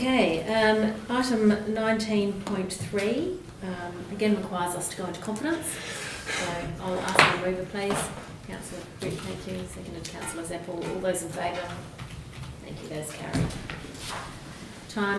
Okay, item 19.3, again requires us to go into confidence. So I'll ask you to move it, please. Councillor Britt, thank you. Seconded Councillor Zeppel. All those in favour? Thank you, that's carried. Time.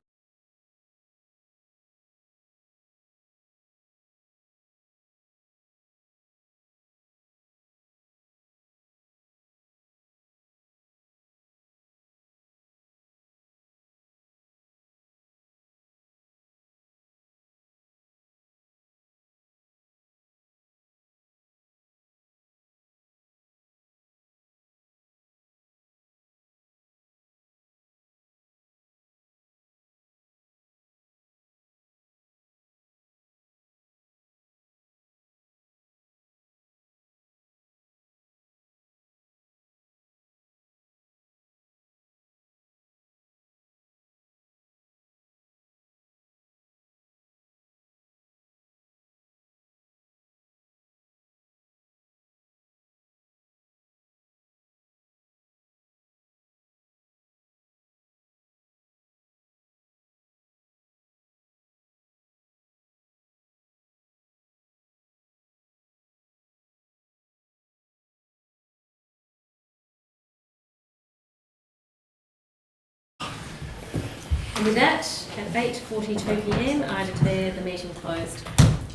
And with that, at 8:42 p.m, I declare the meeting closed.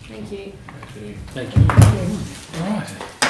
Thank you.
Thank you. All right.